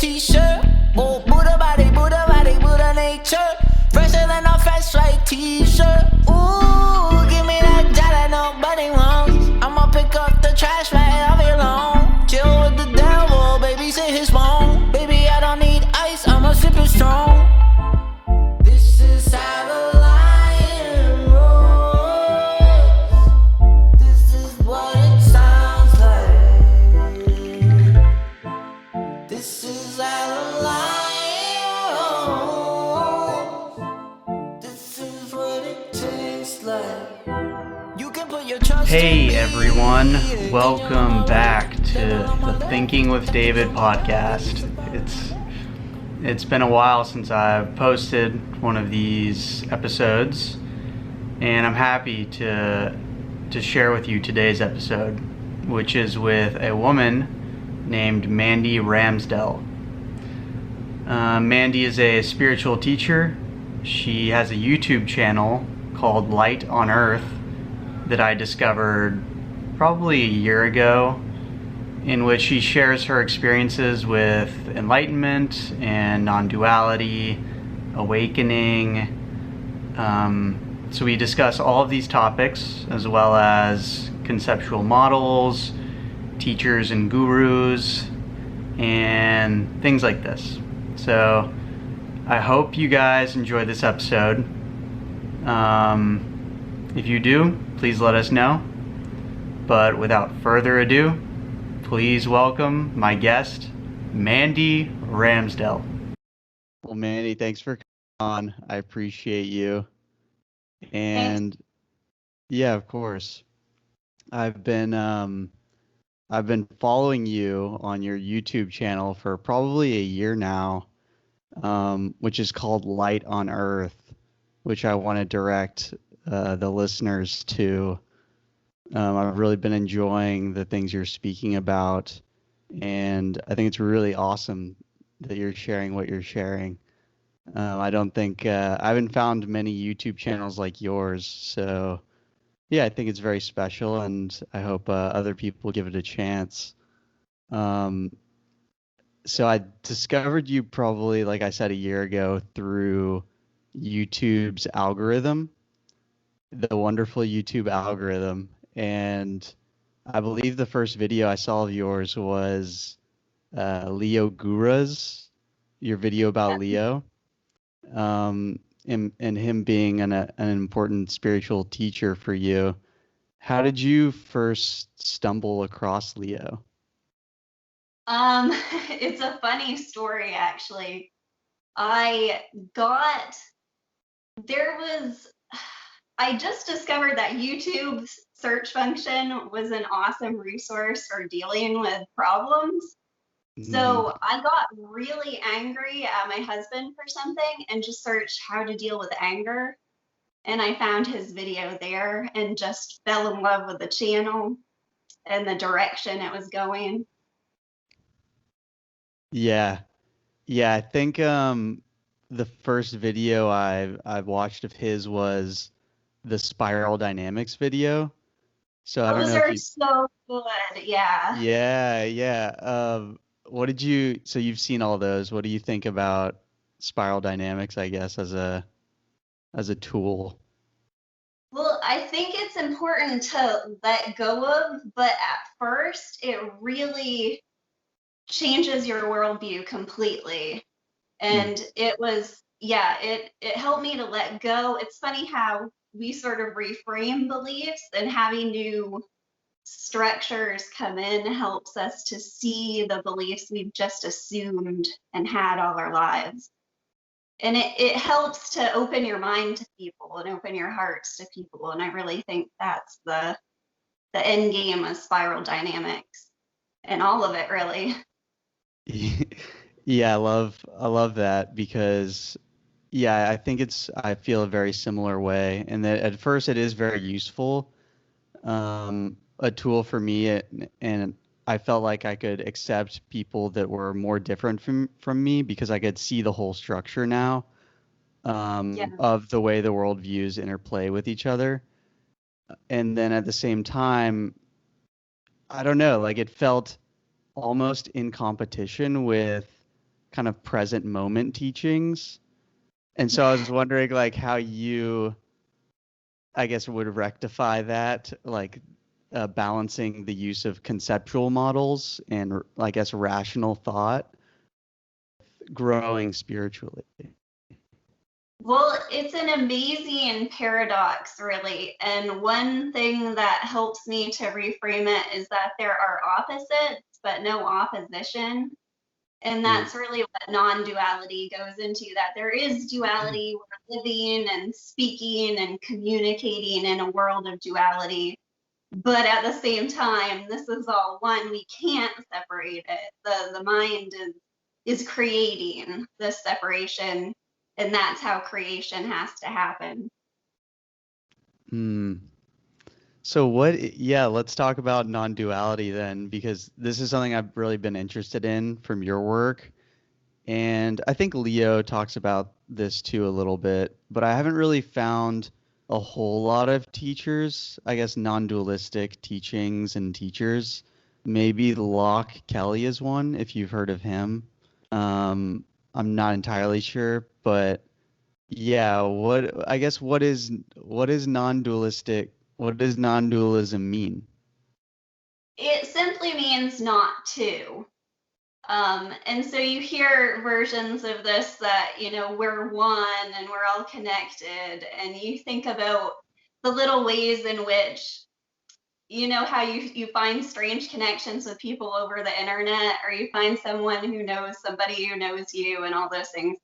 t-shirt. Oh, Buddha body, Buddha nature. Fresher than a fresh white t-shirt. Ooh, give me that job that nobody wants. I'ma pick up the trash right off your lawn. Chill with the devil, baby, sit his phone. Baby, I don't need ice, I'ma sip it strong. This is how the lion roars. This is what it sounds like. This is how the lion roars. This is what it tastes like. You can put your trust in Hey me. everyone, welcome back to the Thinking with David podcast. It's been a while since I've posted one of these episodes, and I'm happy to share with you today's episode, which is with a woman named Mandy Ramsdell. Mandy is a spiritual teacher. She has a YouTube channel called Light on Earth that I discovered probably a year ago, in which she shares her experiences with enlightenment and non-duality, awakening. So we discuss all of these topics, as well as conceptual models, teachers and gurus, and things like this. So I hope you guys enjoy this episode. If you do, please let us know. But without further ado, please welcome my guest, Mandy Ramsdell. Well, Mandy, thanks for coming on. I appreciate you. And yeah, of course. I've been following you on your YouTube channel for probably a year now, which is called Light on Earth, which I want to direct the listeners to. I've really been enjoying the things you're speaking about, and I think it's really awesome that you're sharing what you're sharing. I haven't found many YouTube channels like yours, so yeah, I think it's very special, and I hope other people give it a chance. So I discovered you probably, like I said, a year ago through YouTube's algorithm, the wonderful YouTube algorithm. And I believe the first video I saw of yours was Leo Gura's, your video about Leo, and him being an important spiritual teacher for you. How did you first stumble across Leo? It's a funny story, actually. I just discovered that YouTube's search function was an awesome resource for dealing with problems. So I got really angry at my husband for something and just searched how to deal with anger. And I found his video there and just fell in love with the channel and the direction it was going. Yeah. I think the first video I've watched of his was the spiral dynamics video. So I don't Those know if are you. so good, yeah. Yeah. So you've seen all those. What do you think about spiral dynamics, I guess, as a tool? Well, I think it's important to let go of, but at first it really changes your worldview completely. And it helped me to let go. It's funny how we sort of reframe beliefs, and having new structures come in helps us to see the beliefs we've just assumed and had all our lives. And it helps to open your mind to people and open your hearts to people. And I really think that's the end game of spiral dynamics and all of it, really. Yeah, I love that because yeah, I feel a very similar way, and that at first it is very useful, a tool for me, and I felt like I could accept people that were more different from me because I could see the whole structure now, Yeah. of the way the worldviews interplay with each other. And then at the same time, I don't know, like it felt almost in competition with kind of present moment teachings. And so I was wondering like how you, I guess, would rectify that, like balancing the use of conceptual models and I guess rational thought, growing spiritually. Well, it's an amazing paradox, really. And one thing that helps me to reframe it is that there are opposites, but no opposition. And that's really what non-duality goes into, that there is duality. We're living and speaking and communicating in a world of duality. But at the same time, this is all one. We can't separate it. The mind is creating this separation, and that's how creation has to happen. Hmm. So let's talk about non-duality then, because this is something I've really been interested in from your work. And I think Leo talks about this too a little bit, but I haven't really found a whole lot of teachers, I guess non-dualistic teachings and teachers. Maybe Locke Kelly is one, if you've heard of him. I'm not entirely sure, but yeah, what is non-dualistic? What does non-dualism mean? It simply means not to. And so you hear versions of this that, we're one and we're all connected. And you think about the little ways in which, how you find strange connections with people over the internet, or you find someone who knows somebody who knows you and all those things.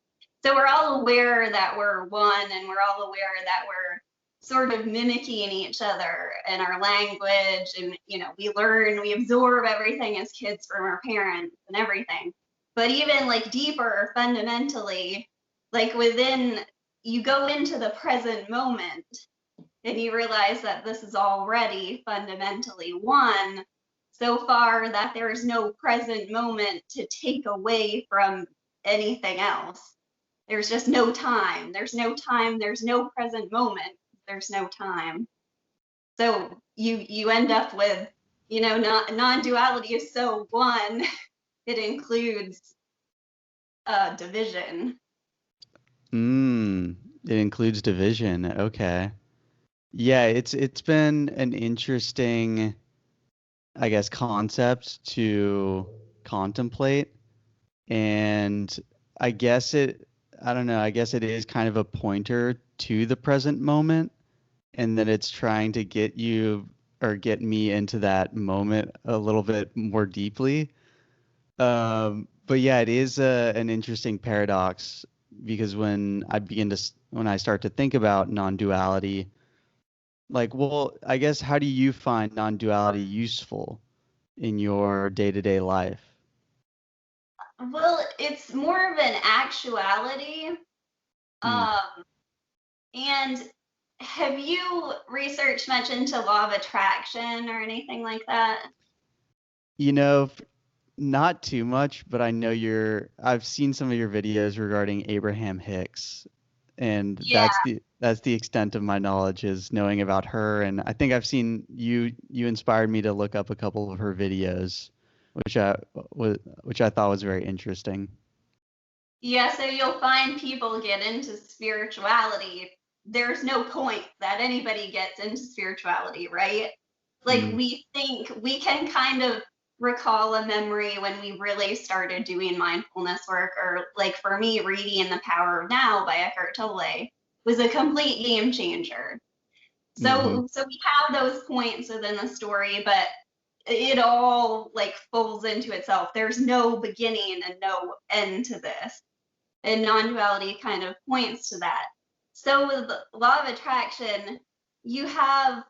So we're all aware that we're one, and we're all aware that we're sort of mimicking each other and our language, and we absorb everything as kids from our parents and everything. But even like deeper, fundamentally, like you go into the present moment and you realize that this is already fundamentally one, so far that there is no present moment to take away from anything else. There's just no time. There's no time. There's no present moment. There's no time. So you end up with, non-duality is so one. It includes division. It includes division. Okay. Yeah, it's been an interesting, I guess, concept to contemplate. And I guess I don't know, I guess it is kind of a pointer to the present moment, and that it's trying to get you or get me into that moment a little bit more deeply. But yeah, it is an interesting paradox because when I start to think about non-duality, like, well, I guess how do you find non-duality useful in your day-to-day life? Well, it's more of an actuality. Hmm. Um, and have you researched much into law of attraction or anything like that? You know, not too much, but I know I've seen some of your videos regarding Abraham Hicks, and Yeah. that's the extent of my knowledge is knowing about her. And I think I've seen you inspired me to look up a couple of her videos, which I thought was very interesting. Yeah, so you'll find people get into spirituality. There's no point that anybody gets into spirituality, right? Like Mm, we think we can kind of recall a memory when we really started doing mindfulness work, or like for me, reading The Power of Now by Eckhart Tolle was a complete game changer. mm-hmm. So we have those points within the story, but it all like folds into itself. There's no beginning and no end to this. And non-duality kind of points to that. So with the law of attraction, you have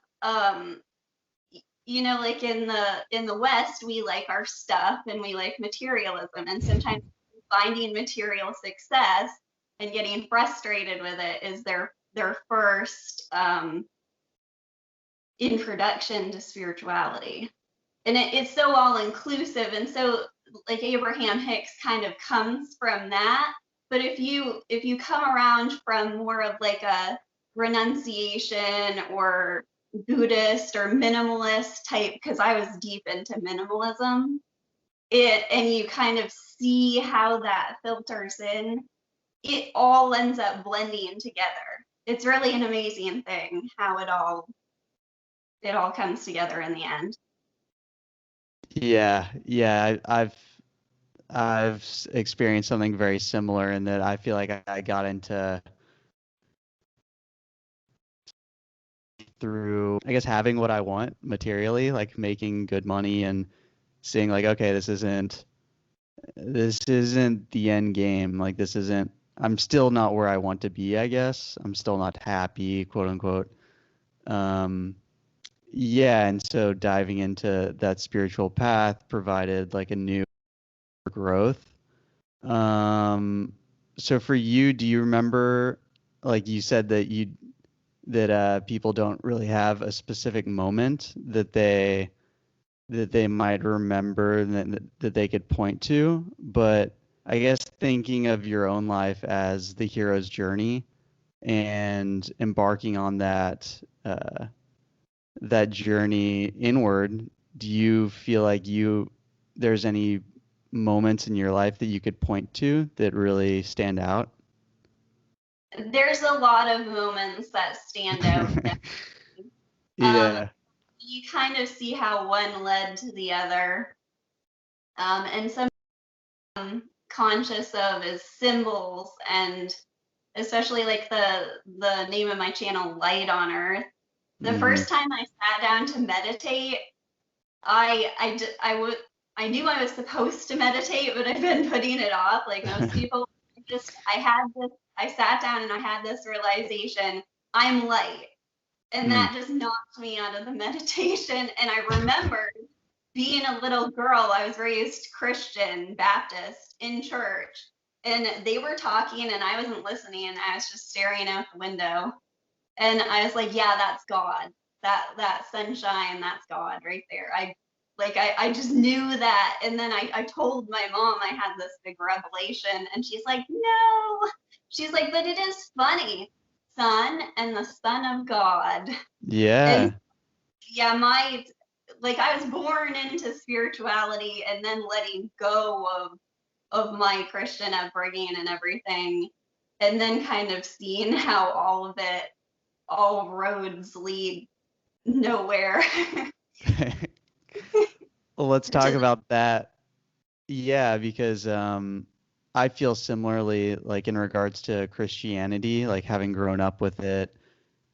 like in the West, we like our stuff and we like materialism. And sometimes finding material success and getting frustrated with it is their first introduction to spirituality. And it's so all inclusive, and so like Abraham Hicks kind of comes from that. But if you come around from more of like a renunciation or Buddhist or minimalist type, because I was deep into minimalism, and you kind of see how that filters in, it all ends up blending together. It's really an amazing thing how it all comes together in the end. Yeah, yeah, I've experienced something very similar in that I feel like I got into through, I guess, having what I want materially, like making good money and seeing like, okay, this isn't the end game. Like I'm still not where I want to be, I guess. I'm still not happy, quote unquote. Um, yeah, and so diving into that spiritual path provided like a new growth. So for you, do you remember, like you said that people don't really have a specific moment that they might remember and that they could point to, but I guess thinking of your own life as the hero's journey and embarking on that journey inward, do you feel like there's any moments in your life that you could point to that really stand out? There's a lot of moments that stand out. Um, Yeah. you kind of see how one led to the other. And some conscious of is symbols, and especially like the name of my channel, Light on Earth. The Hmm. first time I sat down to meditate, I knew I was supposed to meditate, but I've been putting it off like most people. I sat down and I had this realization, I'm light. And Mm. that just knocked me out of the meditation. And I remembered being a little girl, I was raised Christian, Baptist in church, and they were talking and I wasn't listening, and I was just staring out the window. And I was like, yeah, that's God. That sunshine, that's God right there. I just knew that. And then I told my mom I had this big revelation, and she's like, no. She's like, but it is funny, son and the Son of God. And Yeah. yeah, I was born into spirituality and then letting go of my Christian upbringing and everything, and then kind of seeing how all roads lead nowhere. Well, let's talk to about that. Yeah, because I feel similarly, like in regards to Christianity, like having grown up with it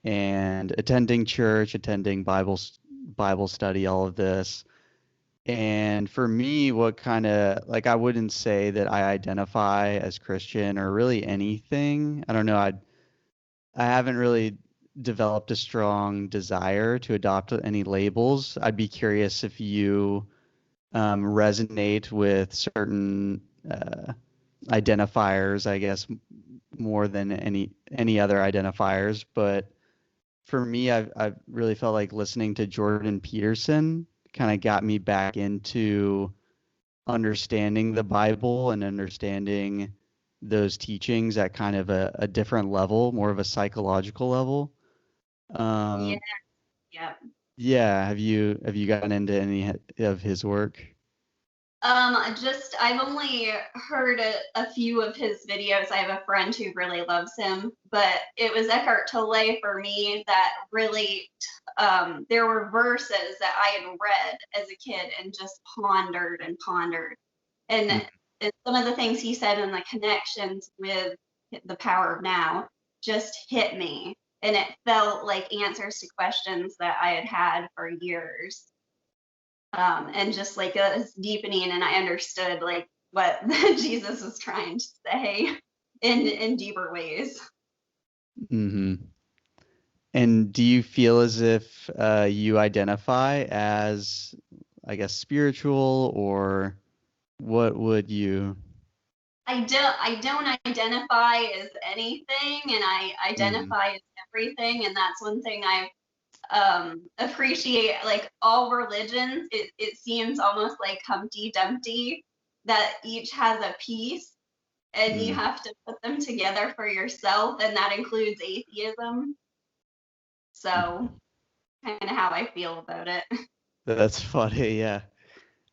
and attending church, attending Bible study, all of this. And for me, what kind of like I wouldn't say that I identify as Christian or really anything. I don't know. I haven't really developed a strong desire to adopt any labels. I'd be curious if you resonate with certain identifiers, I guess, more than any other identifiers. But for me, I've really felt like listening to Jordan Peterson kind of got me back into understanding the Bible and understanding those teachings at kind of a different level, more of a psychological level. yeah, Um, yeah. yeah, have you gotten into any of his work? I've only heard a few of his videos. I have a friend who really loves him, but it was Eckhart Tolle for me that really, there were verses that I had read as a kid and just pondered and pondered. And, and some of the things he said and the connections with the power of now just hit me. And it felt like answers to questions that I had had for years, and just like a deepening, and I understood like what Jesus was trying to say in deeper ways. Mm-hmm. And do you feel as if you identify as, I guess, spiritual, or what would you? I don't identify as anything, and I Mm, identify as everything, and that's one thing I appreciate. Like all religions, it seems almost like Humpty Dumpty, that each has a piece and you mm. have to put them together for yourself, and that includes atheism. So kind of how I feel about it. That's funny, yeah.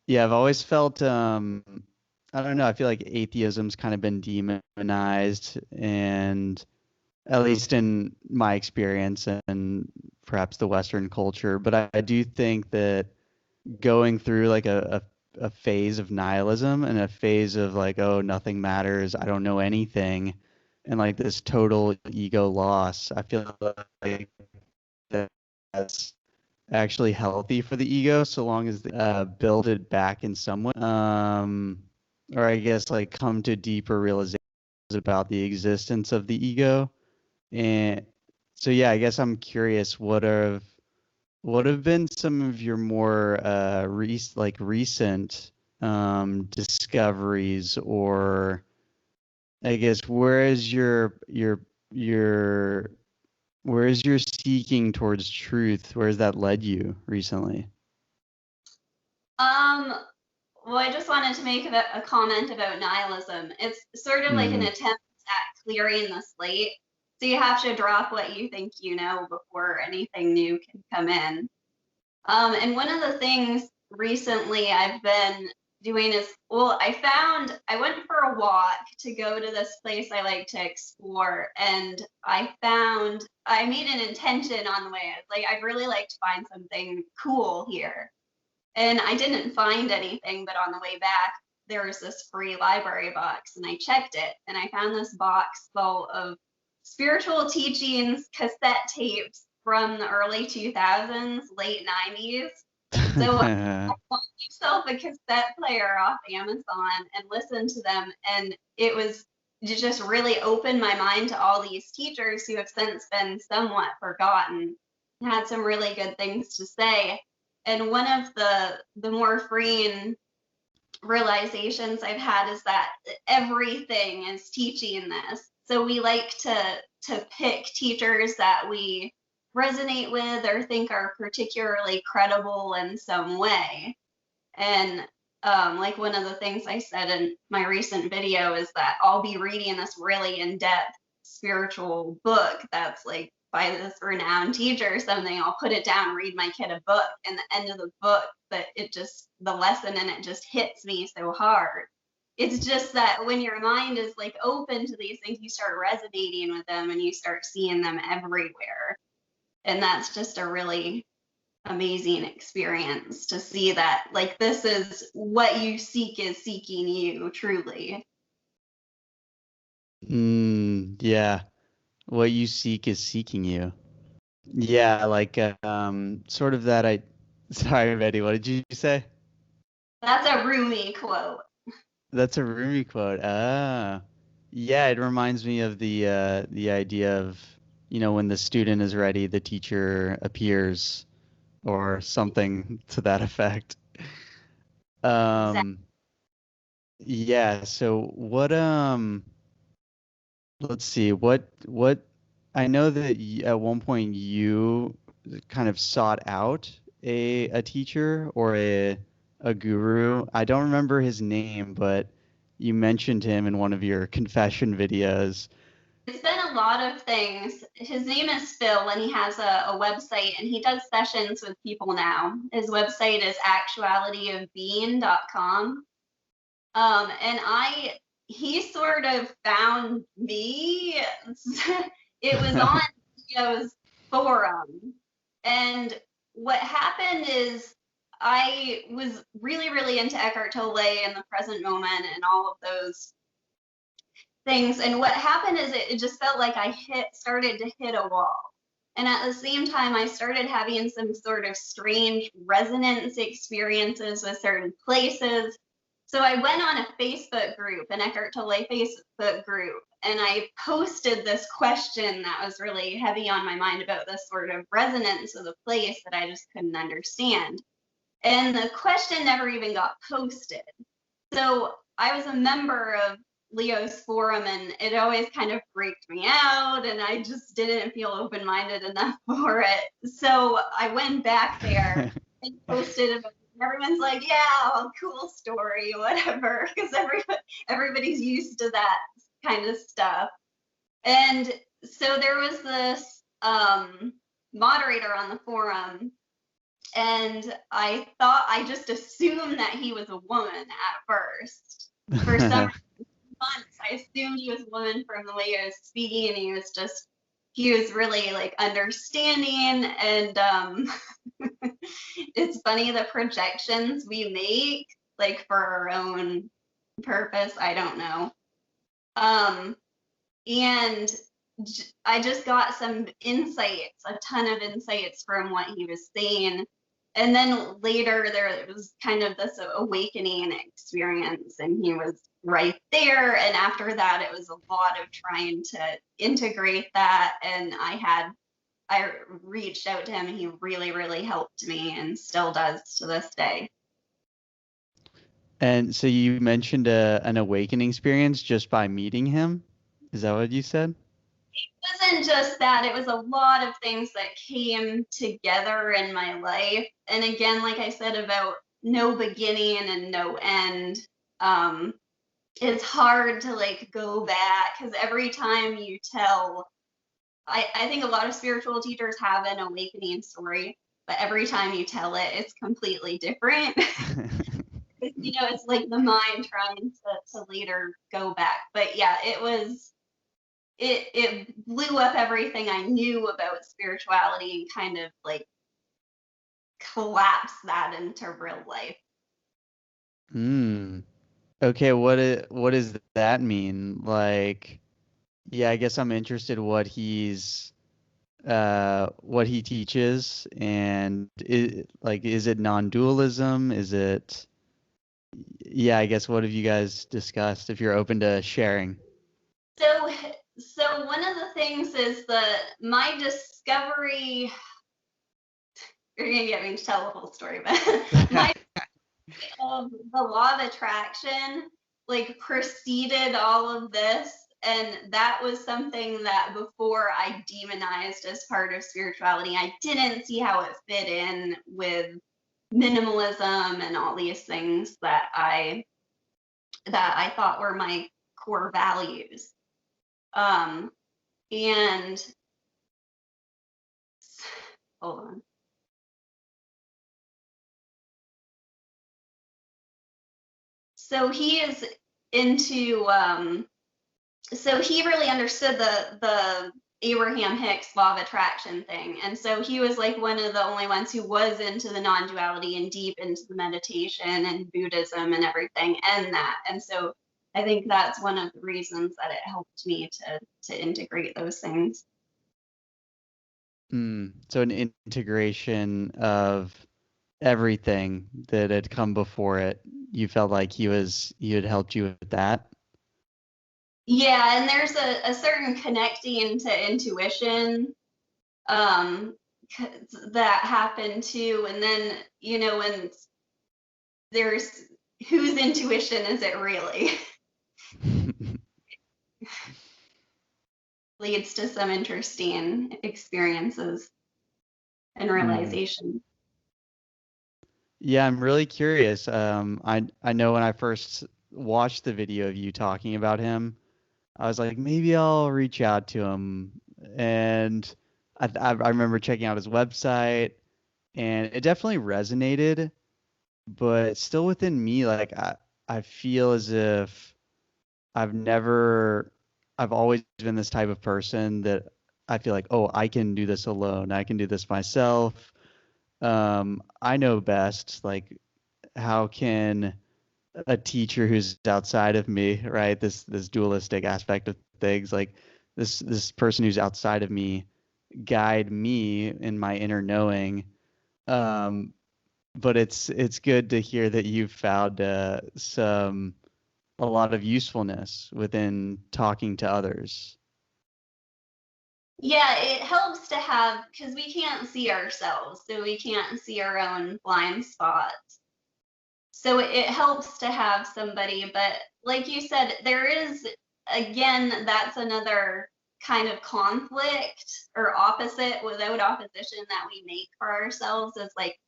Yeah, I've always felt I don't know, I feel like atheism's kind of been demonized, and at least in my experience and perhaps the Western culture, but I do think that going through like a phase of nihilism and a phase of like, oh, nothing matters, I don't know anything, and like this total ego loss, I feel like that's actually healthy for the ego so long as they build it back in some way. Or I guess like come to deeper realizations about the existence of the ego. And so yeah, I guess I'm curious, what have been some of your more recent discoveries, or I guess your where is your seeking towards truth? Where has that led you recently? Um, well, I just wanted to make a comment about nihilism. It's sort of like an Hmm. attempt at clearing the slate. So you have to drop what you think you know before anything new can come in. And one of the things recently I've been doing is, well, I went for a walk to go to this place I like to explore, and I made an intention on the way. I was like, I'd really like to find something cool here. And I didn't find anything, but on the way back, there was this free library box, and I checked it, and I found this box full of spiritual teachings, cassette tapes from the early 2000s, late 90s. So I bought myself a cassette player off Amazon and listened to them, and it just really opened my mind to all these teachers who have since been somewhat forgotten, had some really good things to say. And one of the more freeing realizations I've had is that everything is teaching this. So we like to pick teachers that we resonate with or think are particularly credible in some way. And like one of the things I said in my recent video is that I'll be reading this really in-depth spiritual book that's like by this renowned teacher or something. I'll put it down, read my kid a book, and the end of the book, that the lesson in it just hits me so hard. It's just that when your mind is like open to these things, you start resonating with them and you start seeing them everywhere. And that's just a really amazing experience to see that like this is what you seek is seeking you truly. Yeah. What you seek is seeking you. Yeah, like sort of that I sorry, Betty, what did you say? That's a Rumi quote. That's a Rumi quote. Ah. Yeah, it reminds me of the idea of, when the student is ready, the teacher appears, or something to that effect. Exactly. Um, yeah, so let's see, what I know that at one point you kind of sought out a teacher or a guru. I don't remember his name, but you mentioned him in one of your confession videos. It's been a lot of things. His name is Phil, and he has a website, and he does sessions with people now. His website is actualityofbeing.com. And he sort of found me. It was on Leo's forum. And what happened is I was really, really into Eckhart Tolle and the present moment and all of those things. And what happened is it just felt like I started to hit a wall. And at the same time, I started having some sort of strange resonance experiences with certain places. So I went on a Facebook group, an Eckhart Tolle Facebook group, and I posted this question that was really heavy on my mind about this sort of resonance of the place that I just couldn't understand. And the question never even got posted. So I was a member of Leo's forum, and it always kind of freaked me out, and I just didn't feel open-minded enough for it. So I went back there and posted about it. Everyone's like, yeah, cool story, whatever, because everybody's used to that kind of stuff. And so there was this moderator on the forum, And I just assumed that he was a woman at first. For some months, I assumed he was a woman from the way he was speaking, and he was really like understanding. And it's funny, the projections we make, like for our own purpose, I don't know. And I just got some insights, a ton of insights from what he was saying. And then later there was kind of this awakening experience, and he was right there. And after that, it was a lot of trying to integrate that. And I reached out to him, and he really, really helped me, and still does to this day. And so you mentioned an awakening experience just by meeting him. Is that what you said? It wasn't just that, it was a lot of things that came together in my life. And again, like I said about no beginning and no end, it's hard to like go back, because every time you tell, I think a lot of spiritual teachers have an awakening story, but every time you tell it, it's completely different. You know, it's like the mind trying to later go back. But yeah, it blew up everything I knew about spirituality and kind of like collapsed that into real life. Okay, what does that mean? Like, yeah, I guess I'm interested what he teaches, and is it non-dualism? Is it, yeah, I guess what have you guys discussed if you're open to sharing? So one of the things is my discovery, you're gonna get me to tell the whole story, but my the law of attraction like preceded all of this. And that was something that before I demonized as part of spirituality, I didn't see how it fit in with minimalism and all these things that I thought were my core values. And hold on. So he is into so he really understood the Abraham Hicks law of attraction thing. And so he was like one of the only ones who was into the non-duality and deep into the meditation and Buddhism and everything and that. And so I think that's one of the reasons that it helped me to integrate those things. So an integration of everything that had come before it. You felt like he had helped you with that? Yeah, and there's a certain connecting to intuition that happened too. And then, you know, when there's whose intuition is it really? Leads to some interesting experiences and realization. Yeah, I'm really curious. I know when I first watched the video of you talking about him, I was like, maybe I'll reach out to him. And I remember checking out his website, and it definitely resonated, but still within me, like I feel as if I've never, I've always been this type of person that I feel like, oh, I can do this alone. I can do this myself. I know best. Like, how can a teacher who's outside of me, right? This dualistic aspect of things, like this person who's outside of me, guide me in my inner knowing. Um, but it's good to hear that you've found a lot of usefulness within talking to others. Yeah, it helps to have, because we can't see ourselves, so we can't see our own blind spots. So it helps to have somebody, but like you said, there is, again, that's another kind of conflict or opposite without opposition that we make for ourselves, is like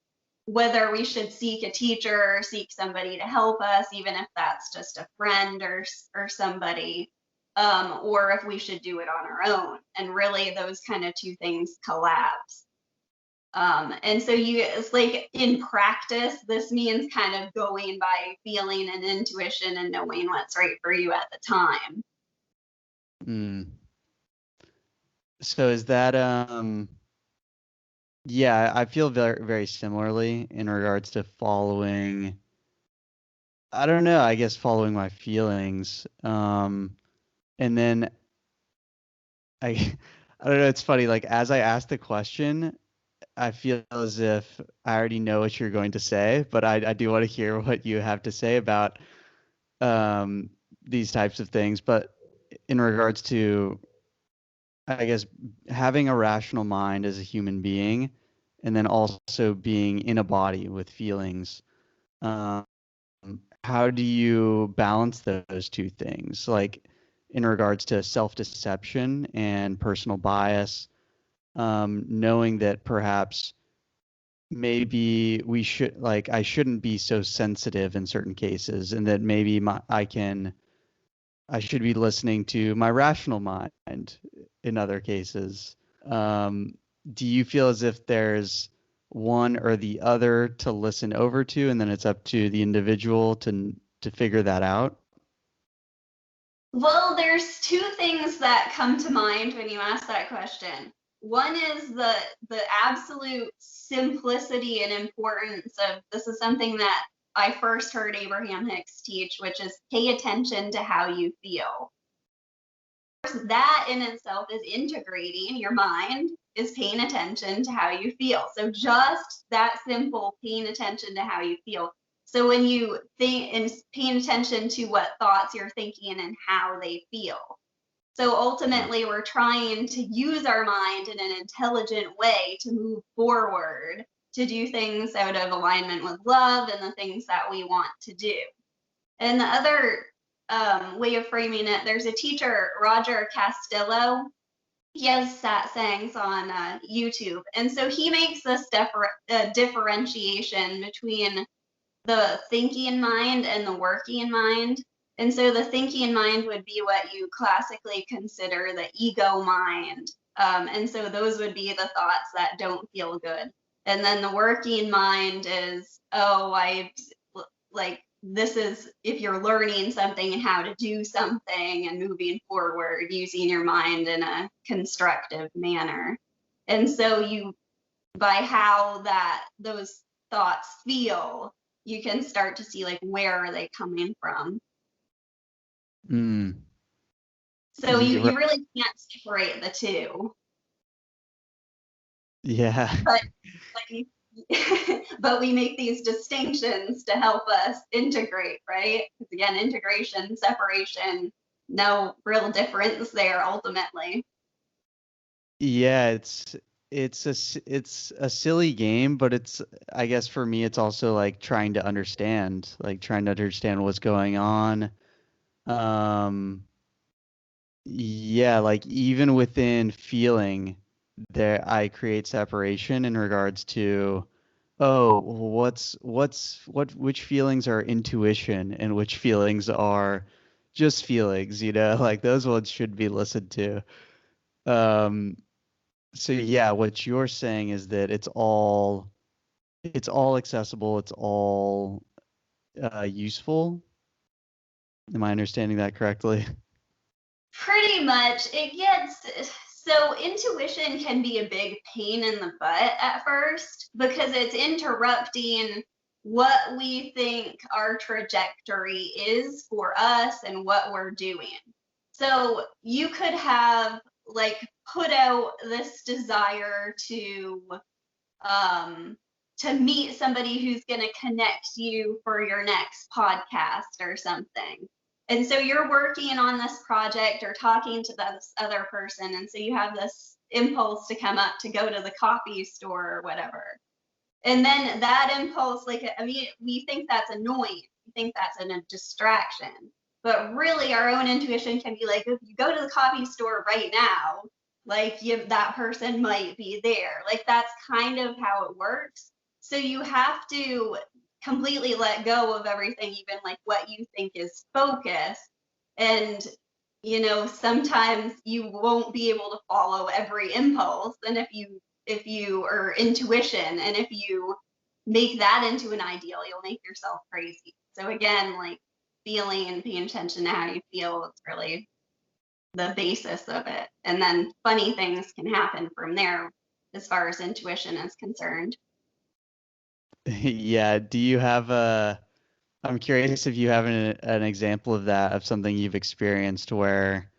whether we should seek a teacher or seek somebody to help us, even if that's just a friend or somebody, or if we should do it on our own. And really, those kind of two things collapse. And so it's like in practice, this means kind of going by feeling and intuition and knowing what's right for you at the time. So is that yeah, I feel very very similarly in regards to following, I don't know, I guess following my feelings. And then I I don't know, it's funny, like as I ask the question, I feel as if I already know what you're going to say, but I do want to hear what you have to say about um, these types of things. But in regards to, I guess, having a rational mind as a human being, and then also being in a body with feelings, um, how do you balance those two things? Like in regards to self-deception and personal bias, knowing that perhaps maybe we should, like, I shouldn't be so sensitive in certain cases, and that maybe I should be listening to my rational mind in other cases. Um, do you feel as if there's one or the other to listen over to, and then it's up to the individual to figure that out? Well, there's two things that come to mind when you ask that question. One is the absolute simplicity and importance of, this is something that I first heard Abraham Hicks teach, which is pay attention to how you feel. That in itself is integrating your mind, is paying attention to how you feel. So just that simple, paying attention to how you feel. So when you think and paying attention to what thoughts you're thinking and how they feel. So ultimately, we're trying to use our mind in an intelligent way to move forward, to do things out of alignment with love and the things that we want to do. And the other way of framing it, there's a teacher, Roger Castillo. He has satsangs on YouTube. And so he makes this differentiation between the thinking mind and the working mind. And so the thinking mind would be what you classically consider the ego mind. And so those would be the thoughts that don't feel good. And then the working mind is, this is if you're learning something and how to do something and moving forward using your mind in a constructive manner. And so by how those thoughts feel, you can start to see like, where are they coming from? So you really can't separate the two. Yeah. But we make these distinctions to help us integrate, right? Because again, integration, separation, no real difference there ultimately. Yeah, it's a silly game, but it's, I guess for me it's also like trying to understand, what's going on. Yeah, like even within feeling there, I create separation in regards to, oh, which feelings are intuition and which feelings are just feelings, like those ones should be listened to. Um, so yeah, what you're saying is that it's all accessible, it's all useful. Am I understanding that correctly? Pretty much. It gets so intuition can be a big pain in the butt at first because it's interrupting what we think our trajectory is for us and what we're doing. So you could have like put out this desire to meet somebody who's going to connect you for your next podcast or something. And so you're working on this project or talking to this other person. And so you have this impulse to come up to go to the coffee store or whatever. And then that impulse, we think that's annoying. We think that's a distraction. But really, our own intuition can be like, if you go to the coffee store right now, that person might be there. Like, that's kind of how it works. So you have to completely let go of everything, even like what you think is focus. And, sometimes you won't be able to follow every impulse. And if you or intuition, and if you make that into an ideal, you'll make yourself crazy. So again, like feeling and paying attention to how you feel is really the basis of it. And then funny things can happen from there as far as intuition is concerned. Yeah. Do you have I'm curious if you have an example of that, of something you've experienced where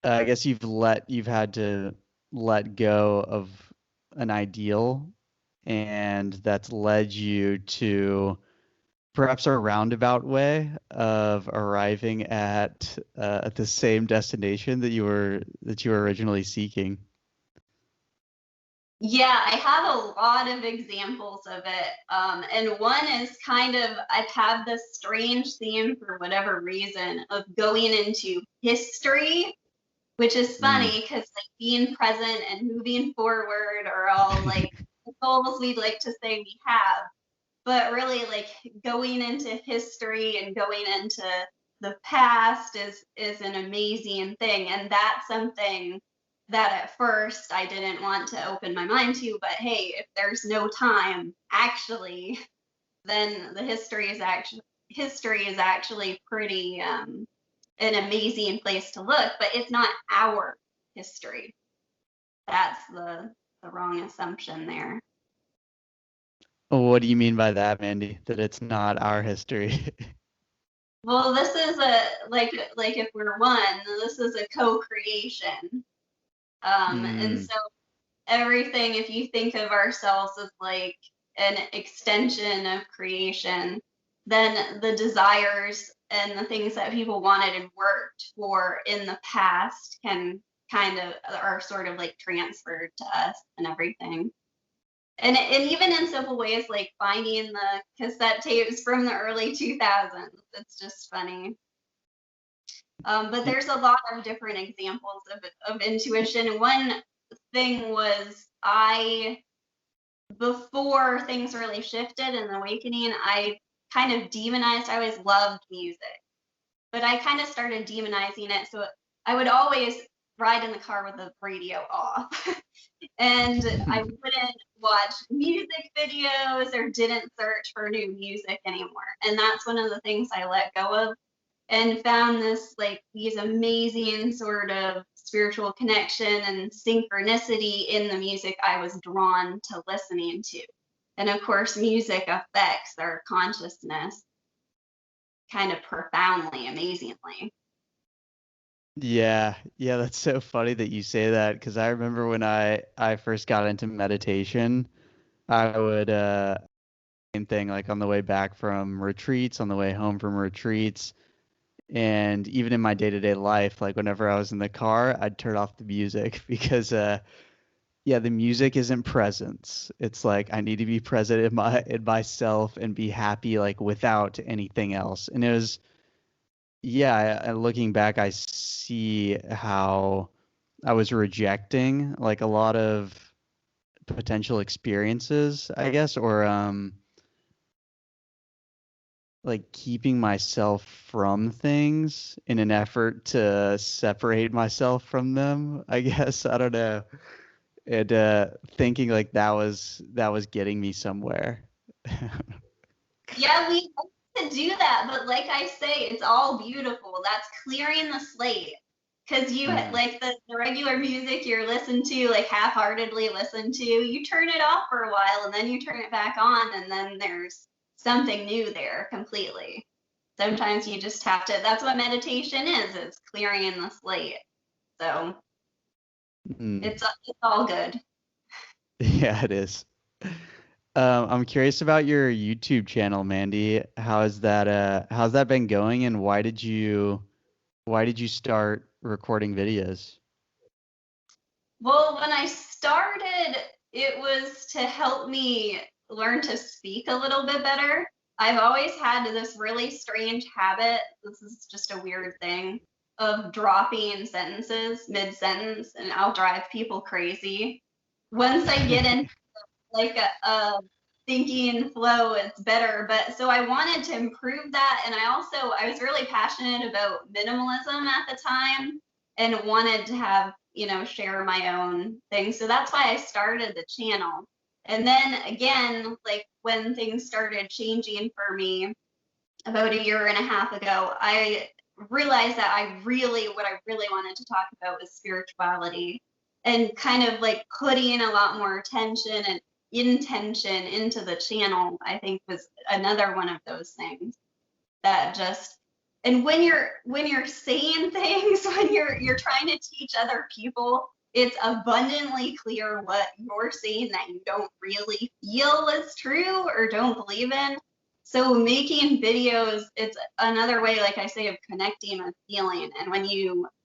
I guess you've had to let go of an ideal, and that's led you to perhaps a roundabout way of arriving at the same destination that you were originally seeking. Yeah, I have a lot of examples of it. And one is I've had this strange theme for whatever reason of going into history, which is Mm. funny because like being present and moving forward are all like the goals we'd like to say we have. But really, like going into history and going into the past is an amazing thing. And that's something that at first I didn't want to open my mind to, but hey, if there's no time actually, then the history is actually pretty an amazing place to look, but it's not our history. That's the wrong assumption there. What do you mean by that, Mandy? That it's not our history? Well, this is like if we're one, this is a co-creation. And Mm. so everything, if you think of ourselves as like an extension of creation, then the desires and the things that people wanted and worked for in the past can are sort of like transferred to us and everything. And even in simple ways like finding the cassette tapes from the early 2000s, it's just funny. But there's a lot of different examples of intuition. One thing was before things really shifted in the awakening, I kind of demonized, I always loved music, but I kind of started demonizing it. So I would always ride in the car with the radio off. And I wouldn't watch music videos or didn't search for new music anymore. And that's one of the things I let go of and found these amazing sort of spiritual connection and synchronicity in the music I was drawn to listening to. And of course, music affects our consciousness kind of profoundly, amazingly. Yeah, that's so funny that you say that, because I remember when I first got into meditation, I would same thing, like on the way back from retreats, on the way home from retreats, and even in my day-to-day life, like whenever I was in the car, I'd turn off the music because yeah, the music isn't presence. It's like I need to be present in myself and be happy like without anything else. And it was, yeah, looking back, I see how I was rejecting like a lot of potential experiences, I guess, or like keeping myself from things in an effort to separate myself from them, I guess. I don't know. And thinking like that was getting me somewhere. Yeah, we like to do that, but like I say, it's all beautiful. That's clearing the slate. Because Mm. like the regular music you're listening to, like half-heartedly listen to, you turn it off for a while and then you turn it back on, and then there's something new there completely. Sometimes you just have to, that's what meditation is, it's clearing the slate. So Mm. it's all good. Yeah, it is. I'm curious about your YouTube channel, Mandy. How's that been going, and why did you start recording videos? Well, when I started, it was to help me learn to speak a little bit better. I've always had this really strange habit, this is just a weird thing, of dropping sentences mid-sentence, and I'll drive people crazy. Once I get into like a thinking flow, it's better. But so I wanted to improve that, and I was really passionate about minimalism at the time and wanted to have share my own thing. So that's why I started the channel. And then again, like when things started changing for me about a year and a half ago, I realized that what I really wanted to talk about was spirituality, and kind of like putting a lot more attention and intention into the channel, I think was another one of those things that just, and when you're saying things, when you're trying to teach other people, it's abundantly clear what you're saying that you don't really feel is true or don't believe in. So making videos, it's another way, like I say, of connecting with feeling. And when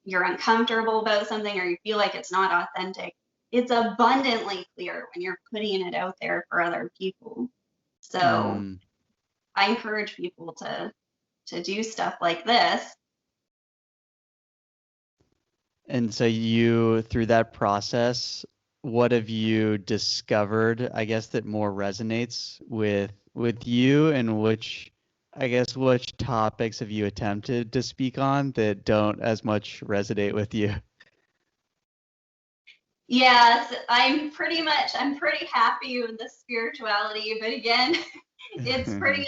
you're uncomfortable about something or you feel like it's not authentic, it's abundantly clear when you're putting it out there for other people. So I encourage people to do stuff like this. And so you, through that process, what have you discovered, I guess, that more resonates with you, and which topics have you attempted to speak on that don't as much resonate with you? Yes, I'm pretty happy with the spirituality, but again, it's pretty,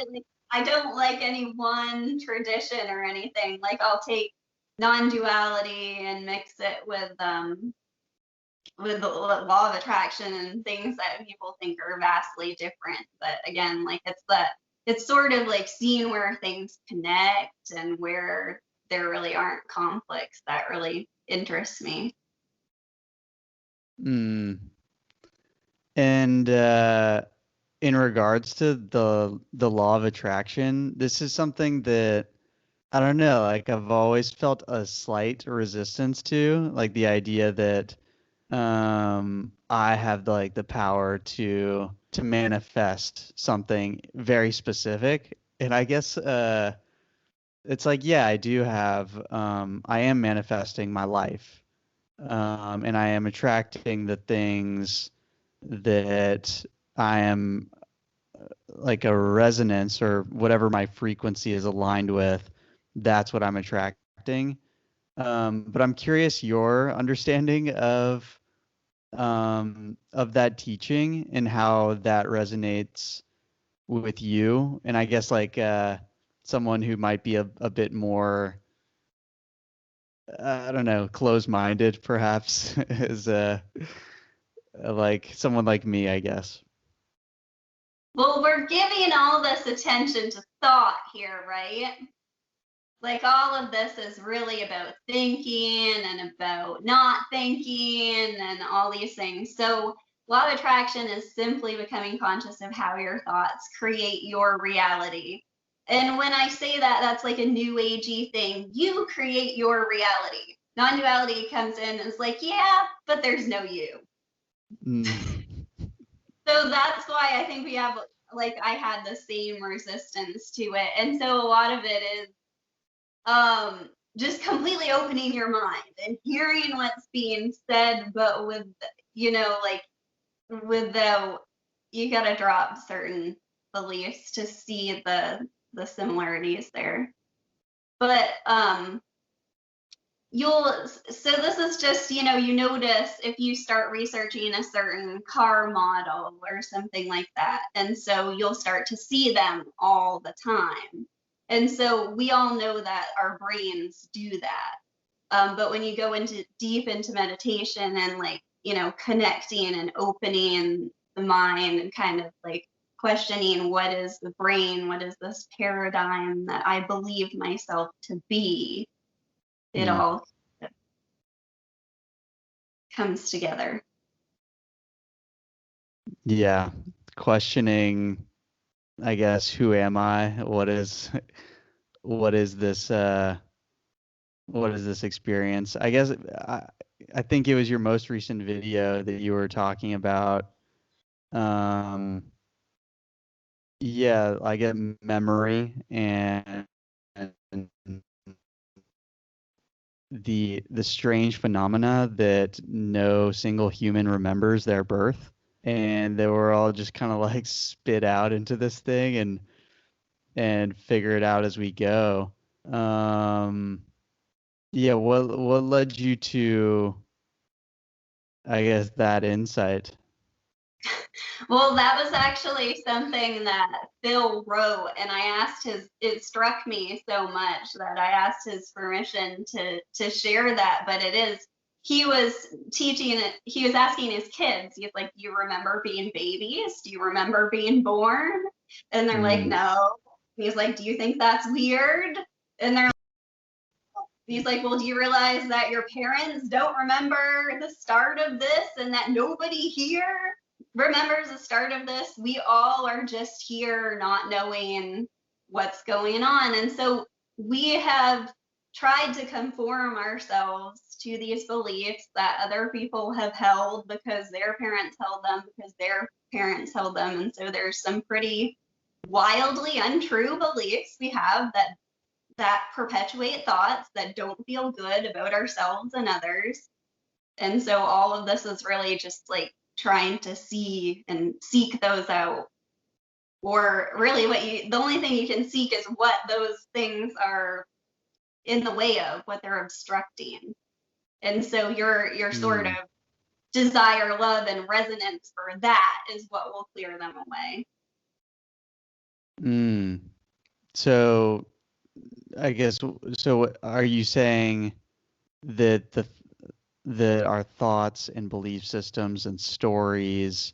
I don't like any one tradition or anything. Like I'll take non-duality and mix it with the law of attraction and things that people think are vastly different. But again, like it's sort of like seeing where things connect and where there really aren't conflicts that really interests me. And in regards to the law of attraction, this is something that I don't know, like I've always felt a slight resistance to, like the idea that I have the power to manifest something very specific. And I guess it's like, yeah, I do have I am manifesting my life. And I am attracting the things that I am like a resonance or whatever my frequency is aligned with. That's what I'm attracting. But I'm curious your understanding of that teaching and how that resonates with you. And I guess someone who might be a bit more I don't know, closed-minded perhaps is like someone like me, I guess. Well, we're giving all this attention to thought here, right? Like all of this is really about thinking and about not thinking and all these things. So law of attraction is simply becoming conscious of how your thoughts create your reality. And when I say that, that's like a new agey thing. You create your reality. Non-duality comes in and is like, yeah, but there's no you. So that's why I think we have, like, I had the same resistance to it. And so a lot of it is just completely opening your mind and hearing what's being said, but with, like without, you gotta drop certain beliefs to see the similarities there. But so this is just, you notice if you start researching a certain car model or something like that, and so you'll start to see them all the time. And so we all know that our brains do that. But when you go deep into meditation and connecting and opening the mind and kind of like questioning what is the brain, what is this paradigm that I believe myself to be, it all comes together. Yeah, questioning, I guess, who am I? What is this experience? I guess I think it was your most recent video that you were talking about. Yeah, I get memory and the strange phenomena that no single human remembers their birth, and they were all just kind of like spit out into this thing and figure it out as we go. Yeah, what led you to I guess, that insight? Well, that was actually something that Phil wrote, and I asked his, it struck me so much that I asked his permission to share that. But it is, he was teaching it, he was asking his kids, he's like, do you remember being babies? Do you remember being born? And they're like, Mm. no. He's like, do you think that's weird? And they're He's like, well, do you realize that your parents don't remember the start of this and that nobody here remembers the start of this? We all are just here not knowing what's going on. And so we have tried to conform ourselves to these beliefs that other people have held because their parents held them, because their parents held them. And so there's some pretty wildly untrue beliefs we have that perpetuate thoughts that don't feel good about ourselves and others. And so all of this is really just like trying to see and seek those out. Or really the only thing you can seek is what those things are in the way of, what they're obstructing. And so your sort of desire, love, and resonance for that is what will clear them away. So I guess, so are you saying that that our thoughts and belief systems and stories,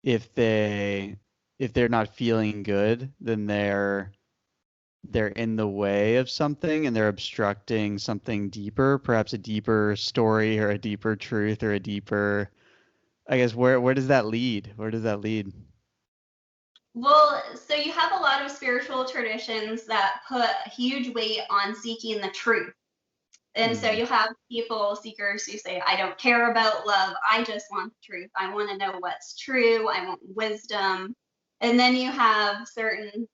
if they're not feeling good, then they're in the way of something and they're obstructing something deeper, perhaps a deeper story or a deeper truth or a deeper, I guess, where does that lead? Where does that lead? Well, so you have a lot of spiritual traditions that put huge weight on seeking the truth. And so you have people, seekers, who say, I don't care about love. I just want the truth. I want to know what's true. I want wisdom. And then you have certain,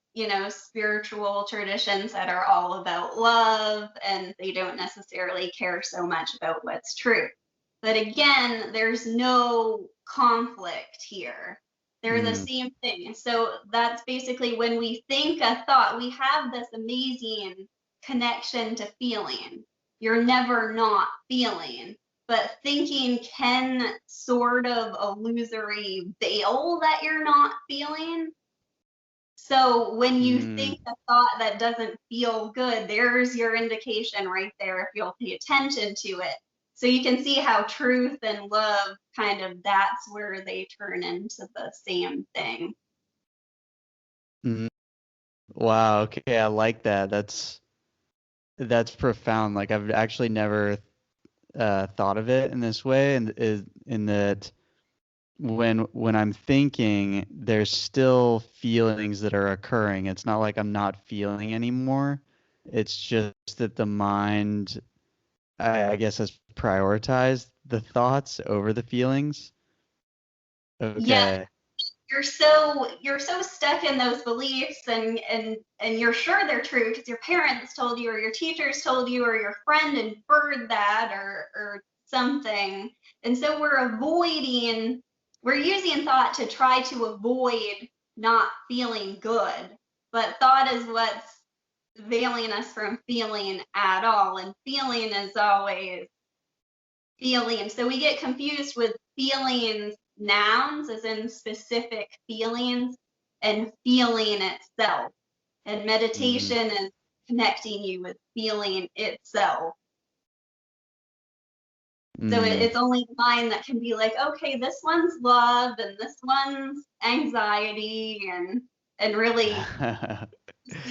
spiritual traditions that are all about love and they don't necessarily care so much about what's true. But again, there's no conflict here. They're the same thing. So that's basically when we think a thought, we have this amazing connection to feeling. You're never not feeling, but thinking can sort of illusory veil that you're not feeling. So when you think a thought that doesn't feel good, there's your indication right there if you'll pay attention to it. So you can see how truth and love kind of, that's where they turn into the same thing. Wow, okay, I like that. That's profound. Like, I've actually never thought of it in this way, and is in that when I'm thinking, there's still feelings that are occurring. It's not like I'm not feeling anymore. It's just that the mind, I guess, has prioritized the thoughts over the feelings. Yeah, Okay. you're so stuck in those beliefs and you're sure they're true because your parents told you or your teachers told you or your friend inferred that or something. And so we're using thought to try to avoid not feeling good, but thought is what's veiling us from feeling at all, and feeling is always feeling. So we get confused with feelings, nouns, as in specific feelings, and feeling itself. And meditation is connecting you with feeling itself. So it's only the mind that can be like, okay, this one's love and this one's anxiety, and really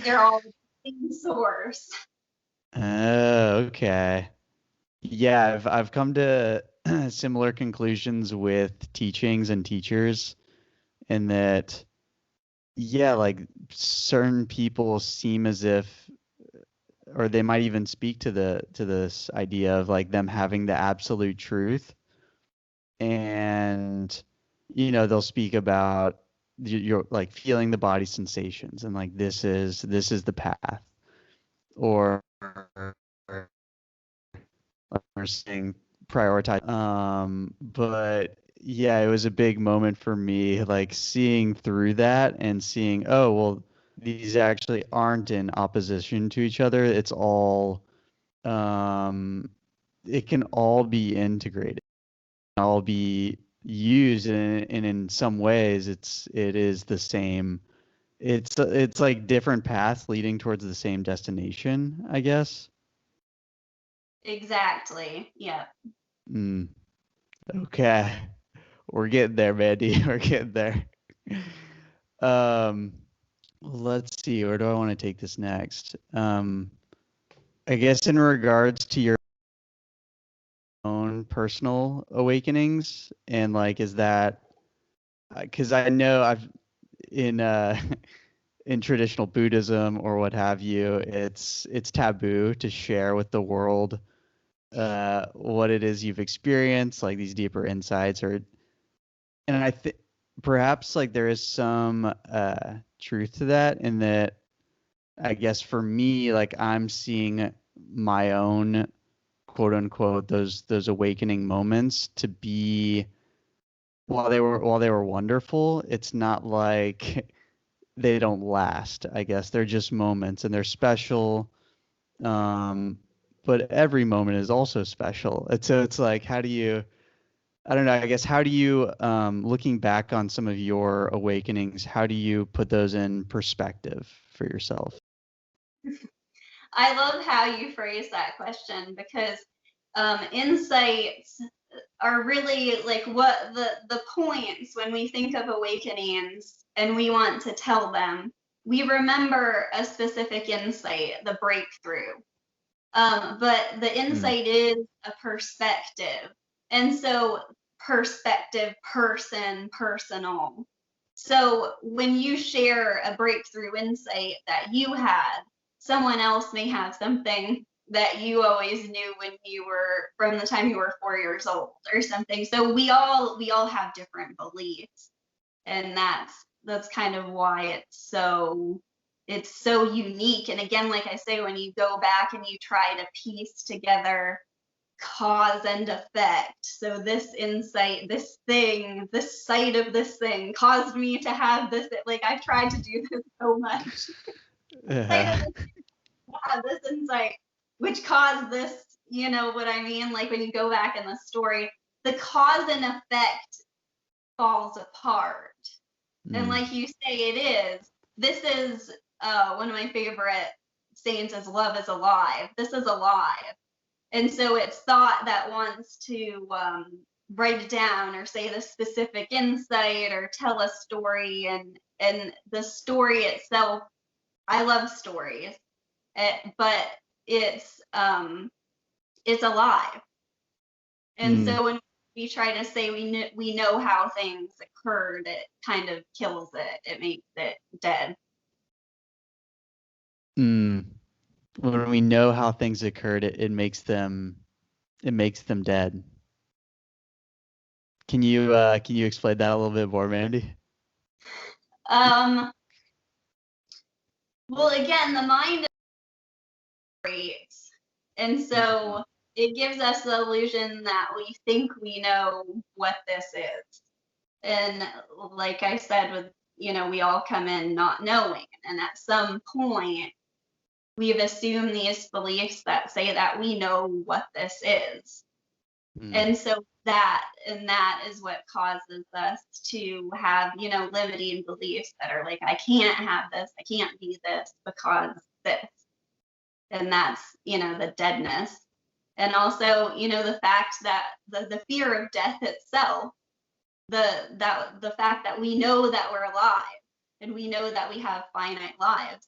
they're all the same source. Oh, okay. Yeah, I've come to similar conclusions with teachings and teachers, in that, yeah, like, certain people seem as if, or they might even speak to this idea of like them having the absolute truth, and they'll speak about you're like feeling the body sensations, and like this is the path, or saying prioritize. But yeah, it was a big moment for me, like seeing through that and seeing, oh, well, these actually aren't in opposition to each other. It's all, it can all be integrated. all be used, and in some ways it is the same. It's like different paths leading towards the same destination, I guess. Exactly. Yeah. Mm, okay. We're getting there, Mandy. We're getting there. Um, let's see, where do I want to take this next? I guess in regards to your own personal awakenings, and like, is that because I know I've in in traditional Buddhism or what have you, it's taboo to share with the world what it is you've experienced, like these deeper insights, or and I think perhaps like there is some truth to that, in that I guess for me, like I'm seeing my own quote unquote those awakening moments to be, while they were wonderful, it's not like they don't last. I guess they're just moments and they're special. Um, but every moment is also special. And so it's like, how do you, I don't know, I guess, how do you, looking back on some of your awakenings, how do you put those in perspective for yourself? I love how you phrase that question, because insights are really like what the points when we think of awakenings and we want to tell them. We remember a specific insight, the breakthrough. But the Mm, insight is a perspective. And so perspective, person, personal. So when you share a breakthrough insight that you had, someone else may have something that you always knew when you were from the time you were 4 years old or something. So we all have different beliefs, and that's kind of why it's so unique. And again, like I say, when you go back and you try to piece together cause and effect, so this insight, this thing, this sight of this thing caused me to have this, like I've tried to do this so much. Sight of uh, this, have this insight which caused this, you know what I mean? Like when you go back in the story, the cause and effect falls apart. And mm, like you say, it is. This is one of my favorite sayings is love is alive. This is alive. And so it's thought that wants to write it down or say the specific insight or tell a story. And the story itself, I love stories, but it's alive. And mm, so when we try to say we know how things occurred, it kind of kills it. It makes it dead. mm. When we know how things occurred, it makes them dead. Can you explain that a little bit more, Mandy? Um, well, again, the mind operates, and Mm, so it gives us the illusion that we think we know what this is. And like I said, with we all come in not knowing, and at some point we've assumed these beliefs that say that we know what this is. mm, And so that is what causes us to have, limiting beliefs that are like, I can't have this, I can't be this because this. And that's, the deadness. And also, the fact that the fear of death itself, the fact that we know that we're alive and we know that we have finite lives,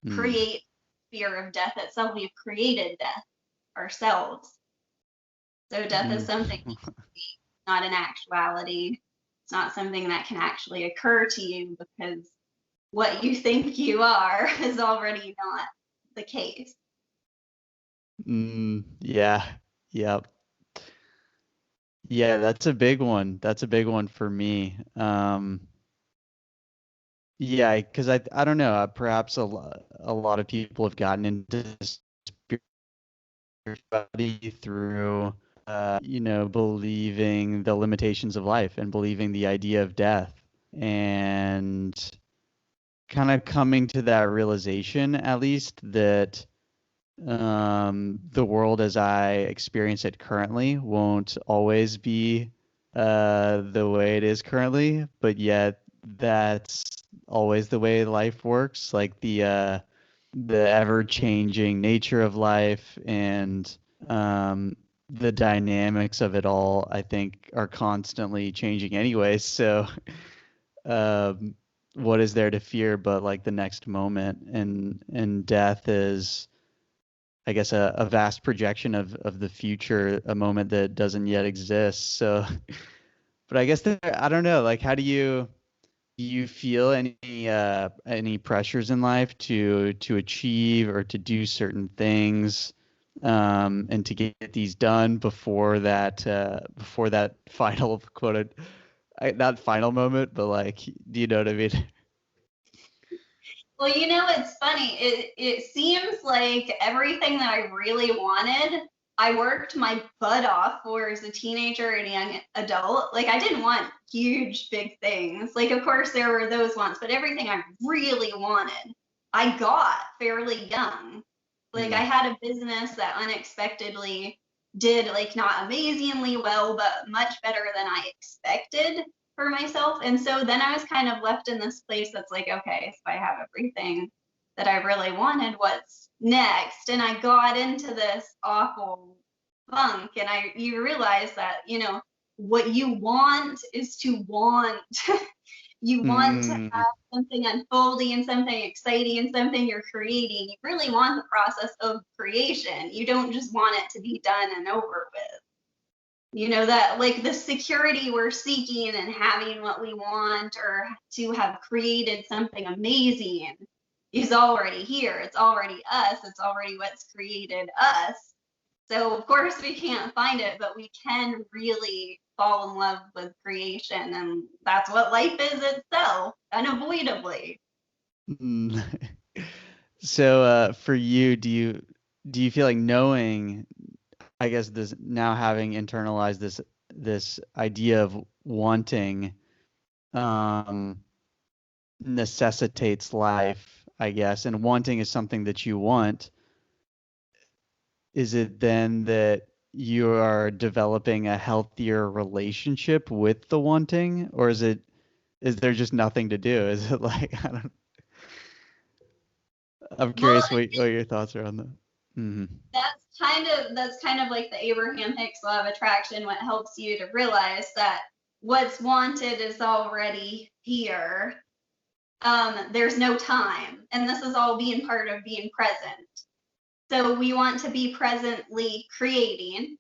mm, create fear of death itself. We've created death ourselves. So death is mm. something not an actuality. It's not something that can actually occur to you, because what you think you are is already not the case. Yeah. Yep. Yeah, that's a big one. That's a big one for me. Yeah, because I don't know. Perhaps a lot of people have gotten into spirituality through believing the limitations of life and believing the idea of death, and kind of coming to that realization, at least, that the world as I experience it currently won't always be the way it is currently, but yet that's always the way life works. Like the ever-changing nature of life and the dynamics of it all, I think, are constantly changing anyway. So, um, what is there to fear but like the next moment? And death is, I guess, a vast projection of the future, a moment that doesn't yet exist. So, but I guess I don't know. Like, how do you feel any pressures in life to achieve or to do certain things, and to get these done before that final quote, not final moment, but like, do you know what I mean? Well, it's funny. It seems like everything that I really wanted, I worked my butt off for as a teenager and young adult. Like, I didn't want huge, big things. Like, of course, there were those ones, but everything I really wanted, I got fairly young. Like, I Mm, had a business that unexpectedly did, like, not amazingly well, but much better than I expected for myself. And so then I was kind of left in this place that's like, okay, so I have everything that I really wanted. What's next? And I got into this awful funk. And you realize that, what you want is to want. You want to mm, have something unfolding and something exciting and something you're creating. You really want the process of creation. You don't just want it to be done and over with. That like the security we're seeking and having what we want or to have created something amazing is already here. It's already us. It's already what's created us. So of course we can't find it, but we can really fall in love with creation, and that's what life is itself, unavoidably. mm. So, for you, do you feel like knowing, I guess, this now, having internalized this idea of wanting, um, necessitates life, I guess, and wanting is something that you want. Is it then that you are developing a healthier relationship with the wanting, or is there just nothing to do? Is it like, I don't, I'm Well, curious what your thoughts are on that. Hmm. that's kind of like the Abraham Hicks law of attraction, what helps you to realize that what's wanted is already here. There's no time, and this is all being part of being present. So we want to be presently creating,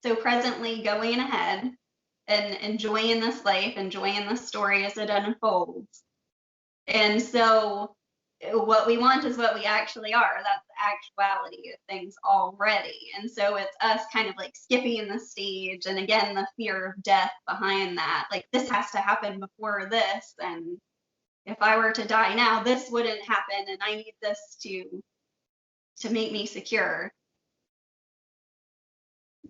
so presently going ahead and enjoying this life, enjoying this story as it unfolds. And so what we want is what we actually are. That's the actuality of things already. And so it's us kind of like skipping the stage. And again, the fear of death behind that. Like, this has to happen before this. And if I were to die now, this wouldn't happen. And I need this to make me secure.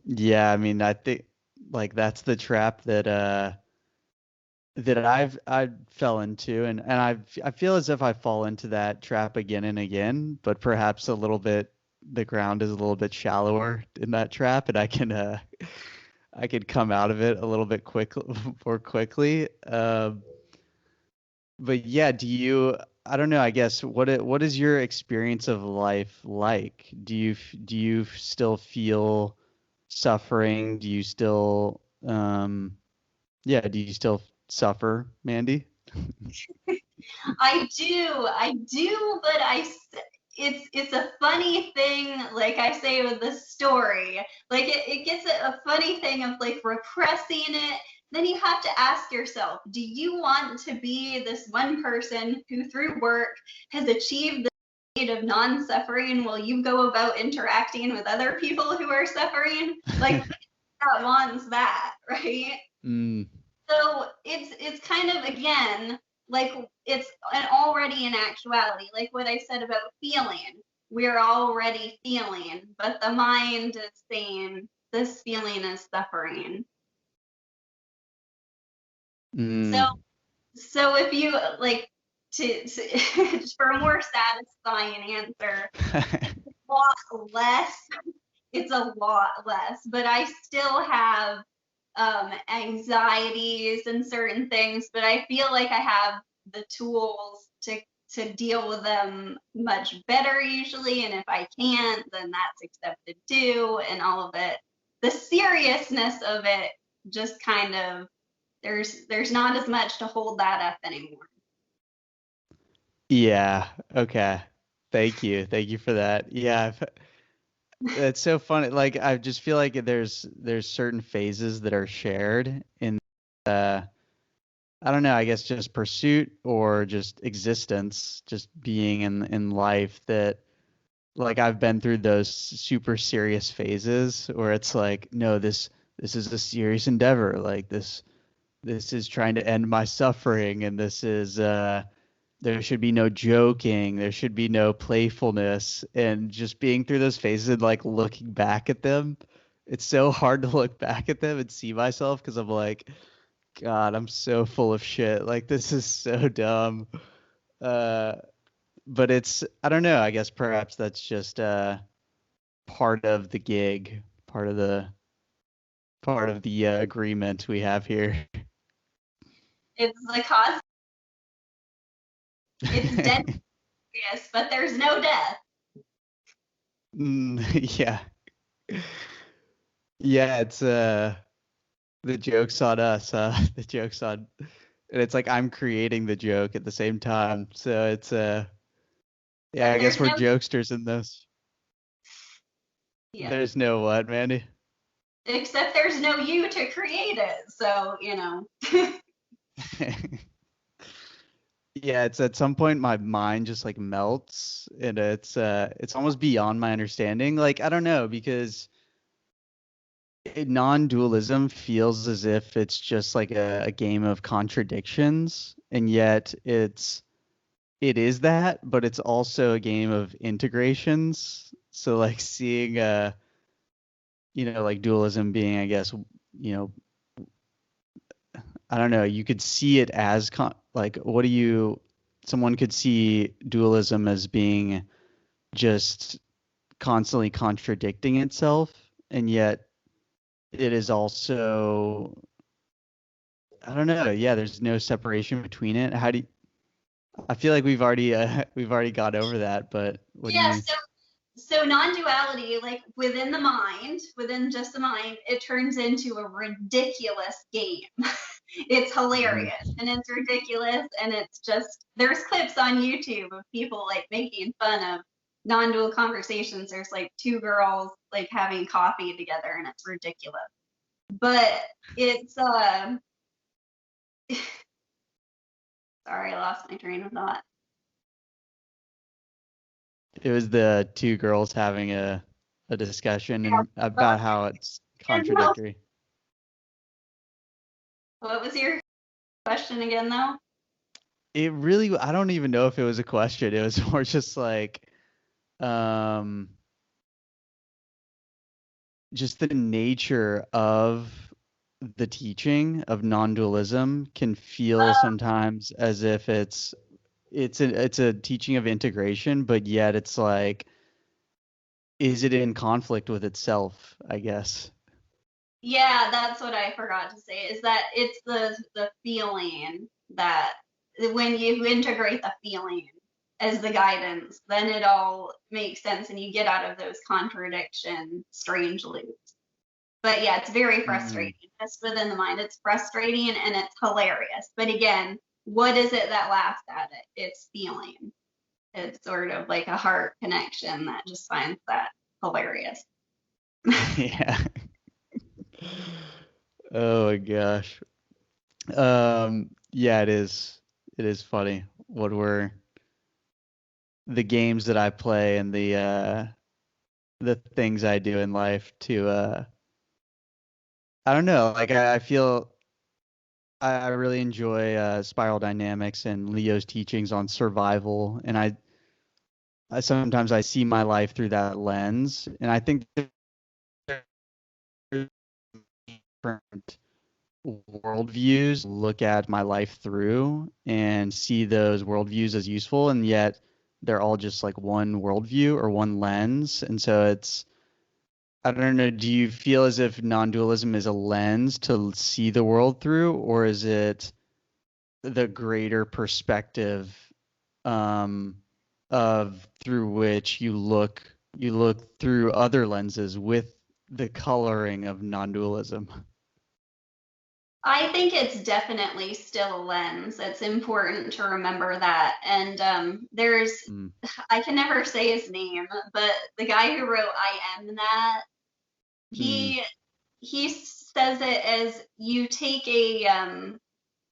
Yeah, I mean, I think like that's the trap that I fell into, and I feel as if I fall into that trap again and again, but perhaps a little bit, the ground is a little bit shallower in that trap, and I could come out of it a little bit more quickly. But yeah, I don't know, I guess, what is your experience of life like? Do you still feel suffering? Do you still yeah, do you still suffer, Mandy? I do, but it's a funny thing, like I say with the story. Like, it gets a funny thing of like repressing it. Then you have to ask yourself, do you want to be this one person who through work has achieved the state of non-suffering while you go about interacting with other people who are suffering? Like, that wants that, right? Mm, So it's kind of, again, like, it's already an actuality, like what I said about feeling. We're already feeling, but the mind is saying this feeling is suffering. So mm. so if you like to for a more satisfying answer, a lot less. It's a lot less, but I still have anxieties and certain things, but I feel like I have the tools to deal with them much better usually. And if I can't, then that's accepted too, and all of it. The seriousness of it just kind of there's not as much to hold that up anymore. Yeah. Okay. Thank you. Thank you for that. Yeah. It's so funny. Like I just feel like there's certain phases that are shared in uh I don't know, I guess just pursuit or just existence, just being in life that like I've been through those super serious phases where it's like, no, this is a serious endeavor. Like this is trying to end my suffering, and this is there should be no joking, there should be no playfulness, and just being through those phases and like looking back at them, it's so hard to look back at them and see myself because I'm like, God, I'm so full of shit. Like this is so dumb. Uh, but it's I don't know. I guess perhaps that's just part of the gig, part of the agreement we have here. It's the cause. It's dead serious, but there's no death. Yeah. Yeah, it's the joke's on us, the joke's on and it's like I'm creating the joke at the same time. So it's yeah, But I guess there's we're no jokesters in this. yeah. There's no what, Mandy? Except there's no you to create it. So, Yeah, it's at some point my mind just like melts and it's almost beyond my understanding. Like I don't know because non-dualism feels as if it's just like a game of contradictions, and yet it is that, but it's also a game of integrations. So like seeing like dualism being, I guess, you know, I don't know, you could see it as like what do you someone could see dualism as being just constantly contradicting itself, and yet it is also I don't know. Yeah, there's no separation between it. How do you, I feel like we've already got over that, but what do yeah, you so non-duality, like within the mind, within just the mind, it turns into a ridiculous game. It's Mhm. hilarious and it's ridiculous, and it's just there's clips on YouTube of people like making fun of non-dual conversations. There's like two girls like having coffee together, and it's ridiculous. But it's sorry, I lost my train of thought. It was the two girls having a discussion Yeah, and well, about how it's and well, contradictory. what was your question again, though? It really I don't even know if it was a question. It was more just like um just the nature of the teaching of non-dualism can feel sometimes as if it's a teaching of integration, but yet it's like, is it in conflict with itself, I guess? Yeah, that's what I forgot to say. Is that it's the feeling that when you integrate the feeling as the guidance, then it all makes sense, and you get out of those contradiction strange loops. But yeah, it's very Mm. frustrating. Just within the mind, it's frustrating and it's hilarious. But again, what is it that laughs at it? It's feeling. It's sort of like a heart connection that just finds that hilarious. Yeah. Oh my gosh. Yeah, it is. It is funny what were the games that I play and the things I do in life to I don't know, like I feel I really enjoy spiral dynamics and Leo's teachings on survival, and I sometimes I see my life through that lens, and I think there's different worldviews look at my life through and see those worldviews as useful, and yet they're all just like one worldview or one lens, and so it's I don't know, do you feel as if non-dualism is a lens to see the world through, or is it the greater perspective um, of through which you look through other lenses with the coloring of non-dualism? I think it's definitely still a lens. It's important to remember that. And Mm, I can never say his name, but the guy who wrote I Am That, mm, he he says it as you take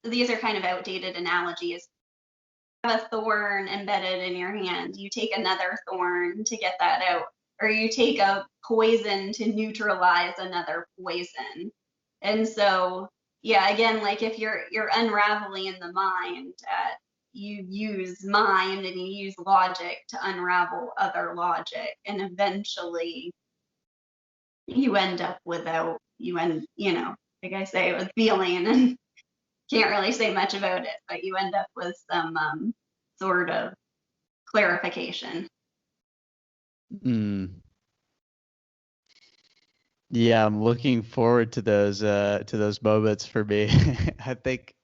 these are kind of outdated analogies. You have a thorn embedded in your hand. You take another thorn to get that out, or you take a poison to neutralize another poison. And so, yeah, again, like if you're unraveling in the mind, you use mind and you use logic to unravel other logic, and eventually you end up without like I say, with feeling and can't really say much about it, but you end up with some sort of clarification. mm. Yeah, I'm looking forward to those moments for me. I think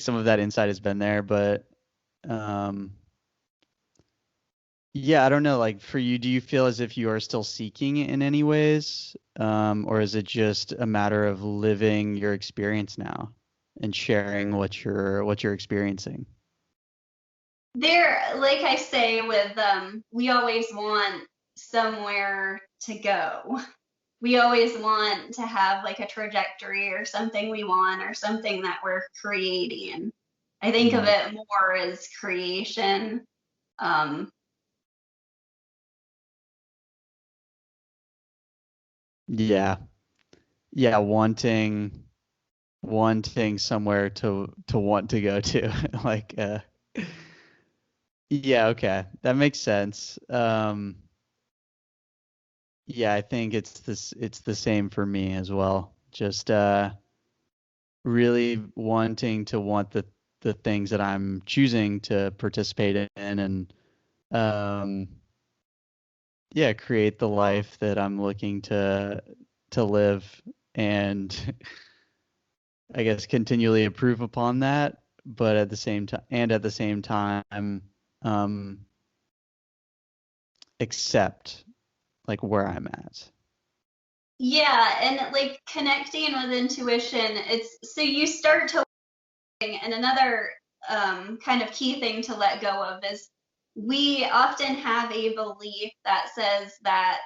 some of that insight has been there, but um yeah, I don't know, like for you, do you feel as if you are still seeking in any ways? Or is it just a matter of living your experience now and sharing what you're experiencing? There, like I say, with we always want somewhere to go. We always want to have like a trajectory or something we want or something that we're creating. I think of Mm, it more as creation. Um, yeah. Yeah, wanting somewhere to want to go to. Like yeah, okay. That makes sense. Yeah, I think it's the same for me as well. Just really wanting to want the things that I'm choosing to participate in and um yeah, create the life that I'm looking to live and I guess continually improve upon that, but at the same time um accept like where I'm at. yeah, and like connecting with intuition, it's so you start to, and another kind of key thing to let go of is we often have a belief that says that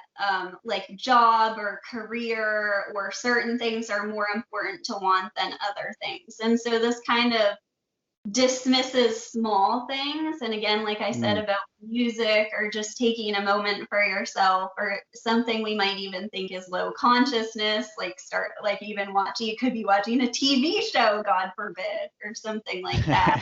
like job or career or certain things are more important to want than other things. And so this kind of dismisses small things. And again, like I said Mm. about music or just taking a moment for yourself or something we might even think is low consciousness, like start like even watching, you could be watching a TV show, God forbid, or something like that.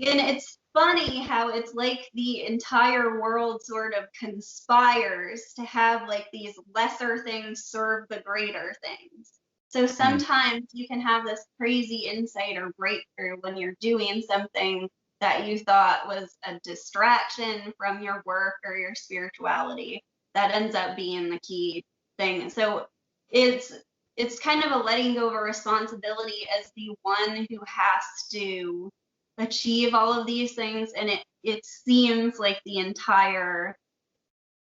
And it's funny how it's like the entire world sort of conspires to have like these lesser things serve the greater things. So Mm. sometimes you can have this crazy insight or breakthrough when you're doing something that you thought was a distraction from your work or your spirituality that ends up being the key thing. So it's it's kind of a letting go of a responsibility as the one who has to achieve all of these things, and it seems like the entire,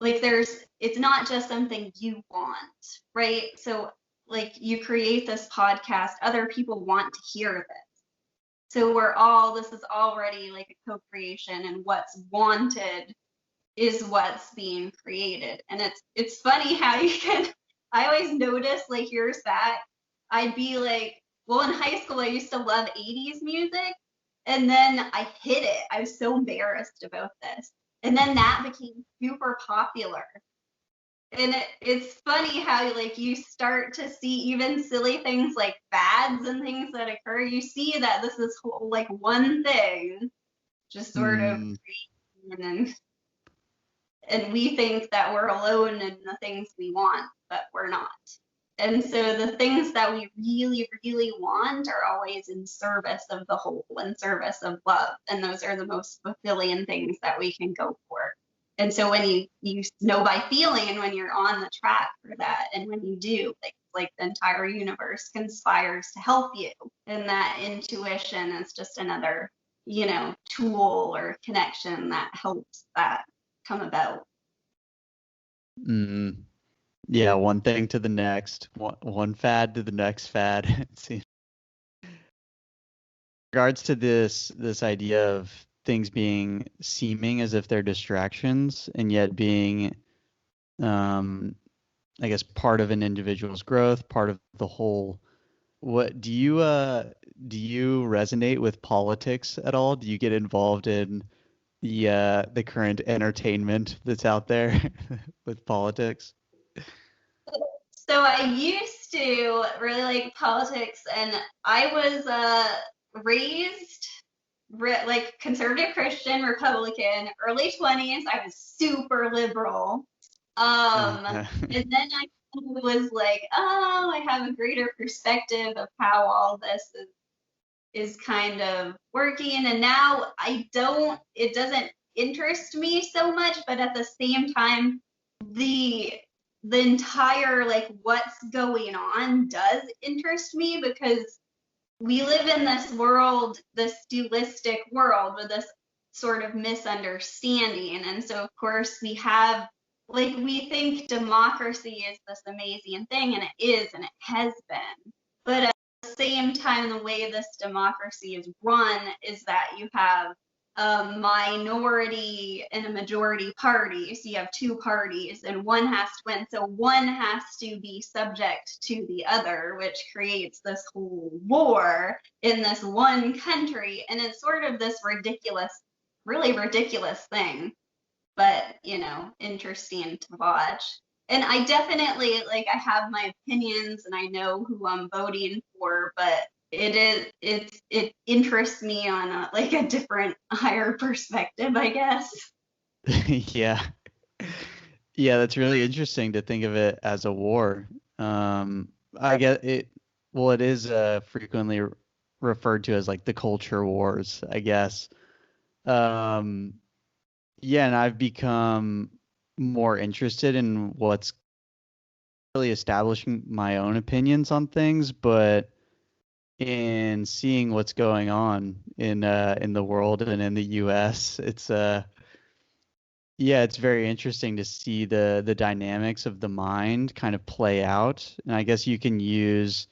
like there's, it's not just something you want, right? So like you create this podcast, other people want to hear this, so we're all, this is already like a co-creation, and what's wanted is what's being created. And it's funny how you can, I always notice like years back, I'd be like, well, in high school I used to love 80s music, and then I hid it. I was so embarrassed about this. And then that became super popular. And it's funny how like you start to see even silly things like fads and things that occur. You see that this is whole, like one thing just sort of Mm. and and we think that we're alone in the things we want, but we're not. And so the things that we really, really want are always in service of the whole, in service of love. And those are the most fulfilling things that we can go for. And so when you know by feeling, and when you're on the track for that, and when you do, like the entire universe conspires to help you, and that intuition is just another, tool or connection that helps that come about. Mm, yeah, one thing to the next, one fad to the next fad. See, in regards to this idea of things being seeming as if they're distractions and yet being, I guess, part of an individual's growth, part of the whole. What do you resonate with politics at all? Do you get involved in the current entertainment that's out there with politics? So I used to really like politics, and I was raised like conservative Christian, Republican, early 20s. I was super liberal. Okay. And then I was like, oh, I have a greater perspective of how all this is kind of working. And now it doesn't interest me so much, but at the same time, the entire like what's going on does interest me, because we live in this world, this dualistic world, with this sort of misunderstanding. And so, of course, we have, like, we think democracy is this amazing thing, and it is, and it has been. But at the same time, the way this democracy is run is that you have a minority and a majority party. So you have two parties, and one has to win. So one has to be subject to the other, which creates this whole war in this one country. And it's sort of this ridiculous, really ridiculous thing, but, interesting to watch. And I definitely, like, I have my opinions and I know who I'm voting for, but it interests me on a different, higher perspective, I guess. Yeah. Yeah, that's really interesting to think of it as a war. I get it. Well, it is frequently referred to as like the culture wars, I guess. Um, yeah, and I've become more interested in what's really establishing my own opinions on things, but in seeing what's going on in the world and in the US, it's yeah, it's very interesting to see the dynamics of the mind kind of play out. And I guess you can use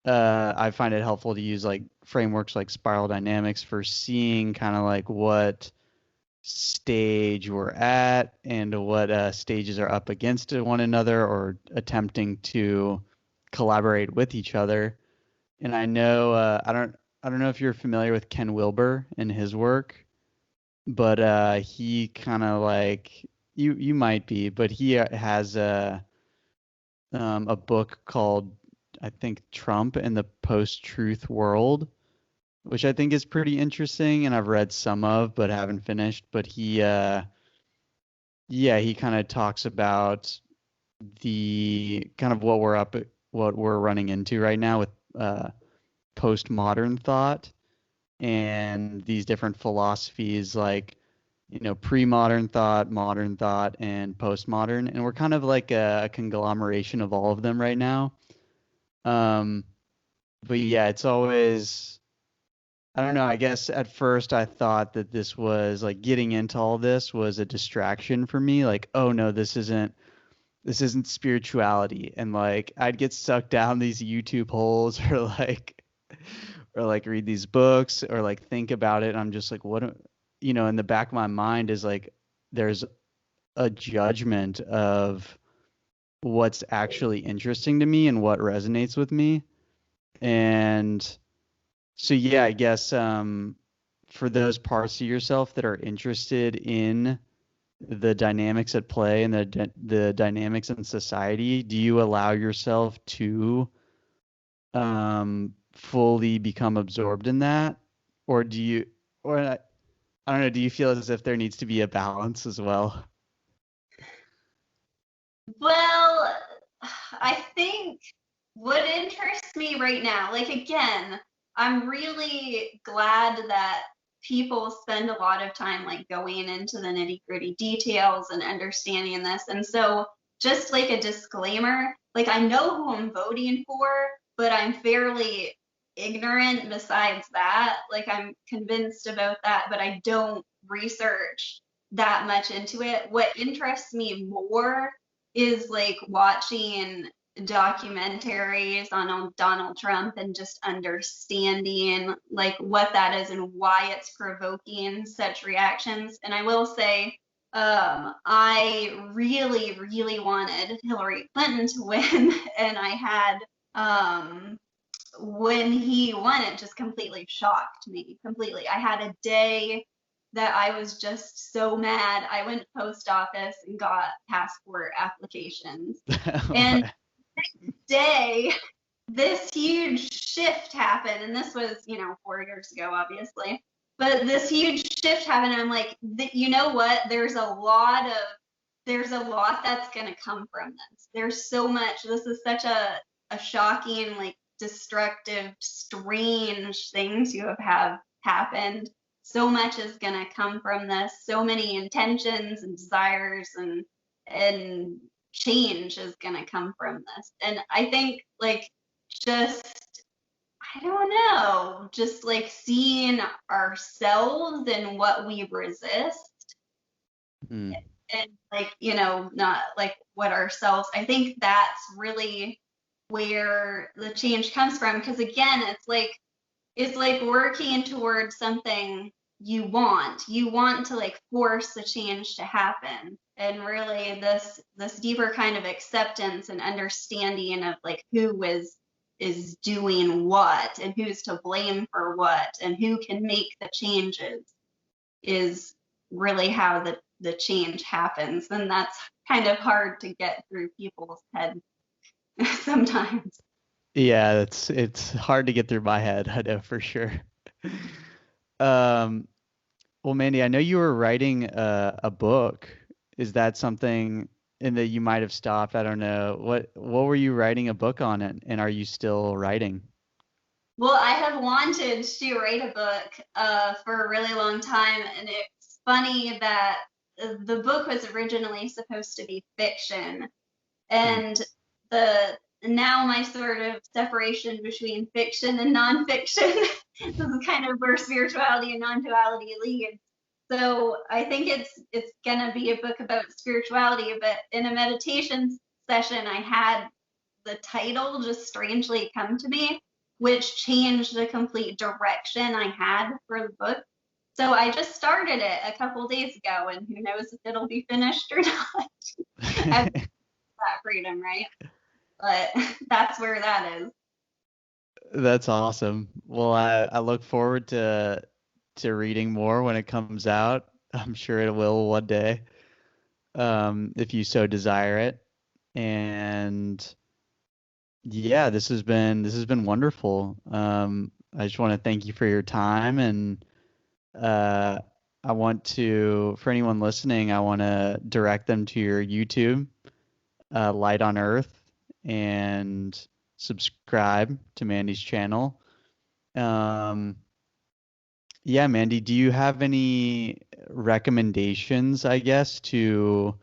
I find it helpful to use like frameworks like spiral dynamics for seeing kind of like what stage we're at and what stages are up against one another or attempting to collaborate with each other. And I know I don't know if you're familiar with Ken Wilber and his work, but he kind of like you might be, but he has a book called, I think, Trump and the Post-Truth World, which I think is pretty interesting, and I've read some of but haven't finished. But he yeah, he kind of talks about the kind of what we're running into right now with postmodern thought and these different philosophies like pre-modern thought, modern thought, and postmodern, and we're kind of like a conglomeration of all of them right now. um but yeah, it's always, I don't know, I guess at first I thought that this was like getting into all this was a distraction for me, like, oh no, this isn't spirituality, and like I'd get sucked down these YouTube holes or like read these books or like think about it. And I'm just like, in the back of my mind is like there's a judgment of what's actually interesting to me and what resonates with me. And so yeah, I guess for those parts of yourself that are interested in the dynamics at play and the dynamics in society, do you allow yourself to fully become absorbed in that, or I don't know, do you feel as if there needs to be a balance as well? Well, I think what interests me right now, like, again, I'm really glad that people spend a lot of time like going into the nitty-gritty details and understanding this. And so just like a disclaimer, like I know who I'm voting for, but I'm fairly ignorant besides that. Like I'm convinced about that, but I don't research that much into it. What interests me more is like watching documentaries on Donald Trump and just understanding like what that is and why it's provoking such reactions. And I will say, I really, really wanted Hillary Clinton to win, and I had when he won, it just completely shocked me. Completely. I had a day that I was just so mad. I went to post office and got passport applications. And day, this huge shift happened, and this was, 4 years ago, obviously. But this huge shift happened, and I'm like, you know what? There's a lot that's gonna come from this. There's so much. This is such a shocking, like destructive, strange things you have happened. So much is gonna come from this. So many intentions and desires and change is gonna come from this. And I think like just I don't know, just like seeing ourselves and what we resist and like, not like what ourselves, I think that's really where the change comes from. Because again, it's like working towards something you want to like force the change to happen. And really this deeper kind of acceptance and understanding of like who is doing what and who's to blame for what and who can make the changes is really how the change happens. And that's kind of hard to get through people's heads sometimes. Yeah, it's hard to get through my head, I know for sure. Um, well, Mandy, I know you were writing a book. Is that something and that you might have stopped? I don't know. What were you writing a book on, and are you still writing? Well, I have wanted to write a book for a really long time, and it's funny that the book was originally supposed to be fiction, and the now my sort of separation between fiction and nonfiction. This is kind of where spirituality and non-duality leads. So I think it's gonna be a book about spirituality, but in a meditation session, I had the title just strangely come to me, which changed the complete direction I had for the book. So I just started it a couple days ago, and who knows if it'll be finished or not. I've got that freedom, right? But that's where that is. That's awesome. Well, I look forward to reading more when it comes out. I'm sure it will one day, if you so desire it. And yeah, this has been wonderful. I just want to thank you for your time, and uh, for anyone listening, I want to direct them to your YouTube, Light on Earth, and subscribe to Mandy's channel. Um, yeah, Mandy, do you have any recommendations, I guess, to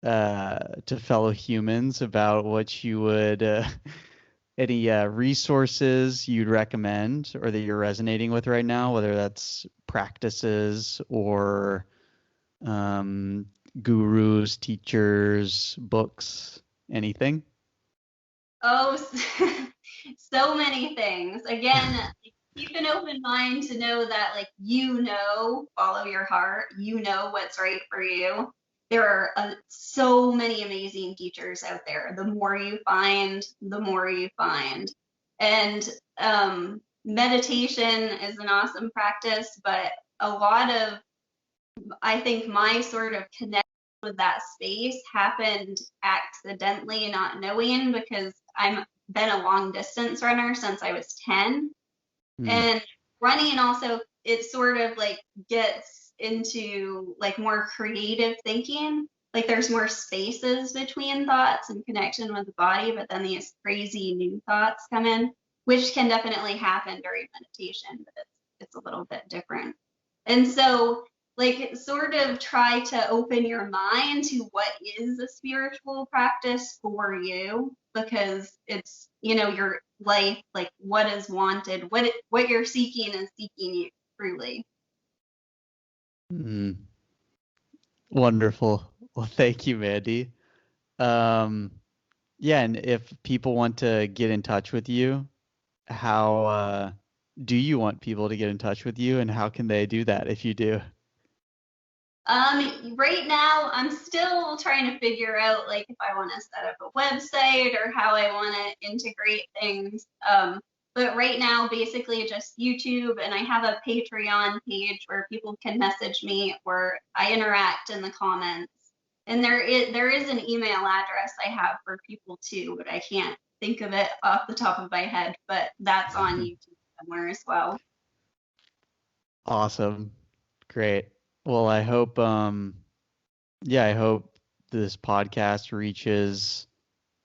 fellow humans about what you would any resources you'd recommend or that you're resonating with right now, whether that's practices or um, gurus, teachers, books, anything? Oh, so many things. Again, keep an open mind to know that, like, follow your heart, what's right for you. There are so many amazing teachers out there. The more you find, the more you find. And meditation is an awesome practice, but a lot of, I think, my sort of connection with that space happened accidentally, not knowing, because I'm been a long distance runner since I was 10. Hmm. And running also, it sort of like gets into like more creative thinking. Like there's more spaces between thoughts and connection with the body, but then these crazy new thoughts come in, which can definitely happen during meditation, but it's a little bit different. And so, like, sort of try to open your mind to what is a spiritual practice for you, because it's, you know, your life, like what is wanted, what you're seeking is seeking you truly. Mm, wonderful. Well, thank you, Mandy. Um, yeah, and if people want to get in touch with you, how do you want people to get in touch with you, and how can they do that if you do? Right now, I'm still trying to figure out like if I want to set up a website or how I want to integrate things. But right now, basically just YouTube, and I have a Patreon page where people can message me or I interact in the comments. And there is an email address I have for people too, but I can't think of it off the top of my head. But that's on YouTube somewhere as well. Awesome. Great. Well, I hope yeah, I hope this podcast reaches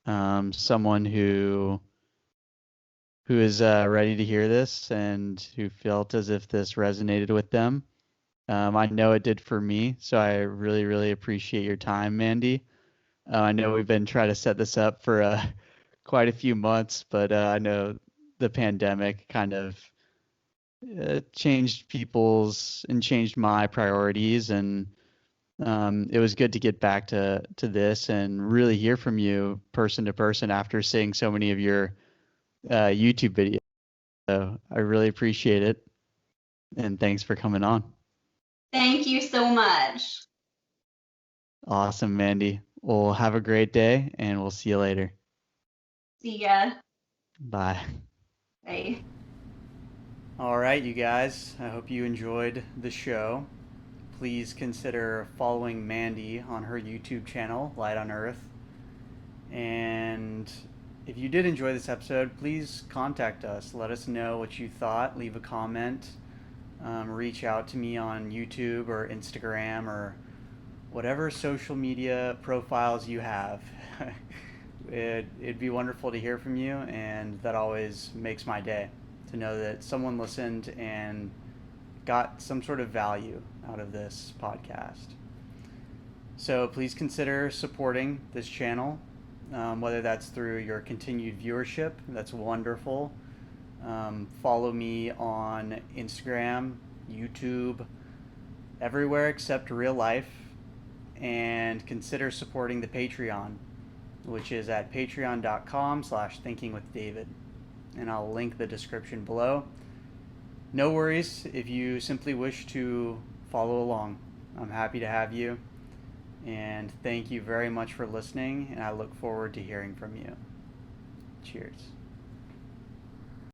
someone who is ready to hear this and who felt as if this resonated with them. I know it did for me, so I really, really appreciate your time, Mandy. I know we've been trying to set this up for quite a few months, but I know the pandemic kind of changed people's and changed my priorities, and it was good to get back to this and really hear from you person to person after seeing so many of your YouTube videos. So I really appreciate it, and thanks for coming on. Thank you so much. Awesome, Mandy. Well, have a great day, and we'll see you later. See ya. Bye. Bye. All right, you guys. I hope you enjoyed the show. Please consider following Mandy on her YouTube channel, Light on Earth. And if you did enjoy this episode, please contact us. Let us know what you thought. Leave a comment. Reach out to me on YouTube or Instagram or whatever social media profiles you have. It'd be wonderful to hear from you, and that always makes my day to know that someone listened and got some sort of value out of this podcast. So please consider supporting this channel, whether that's through your continued viewership. That's wonderful. Follow me on Instagram, YouTube, everywhere except real life, and consider supporting the Patreon, which is at patreon.com/thinkingwithdavid, and I'll link the description below. No worries if you simply wish to follow along. I'm happy to have you, and thank you very much for listening, and I look forward to hearing from you. Cheers.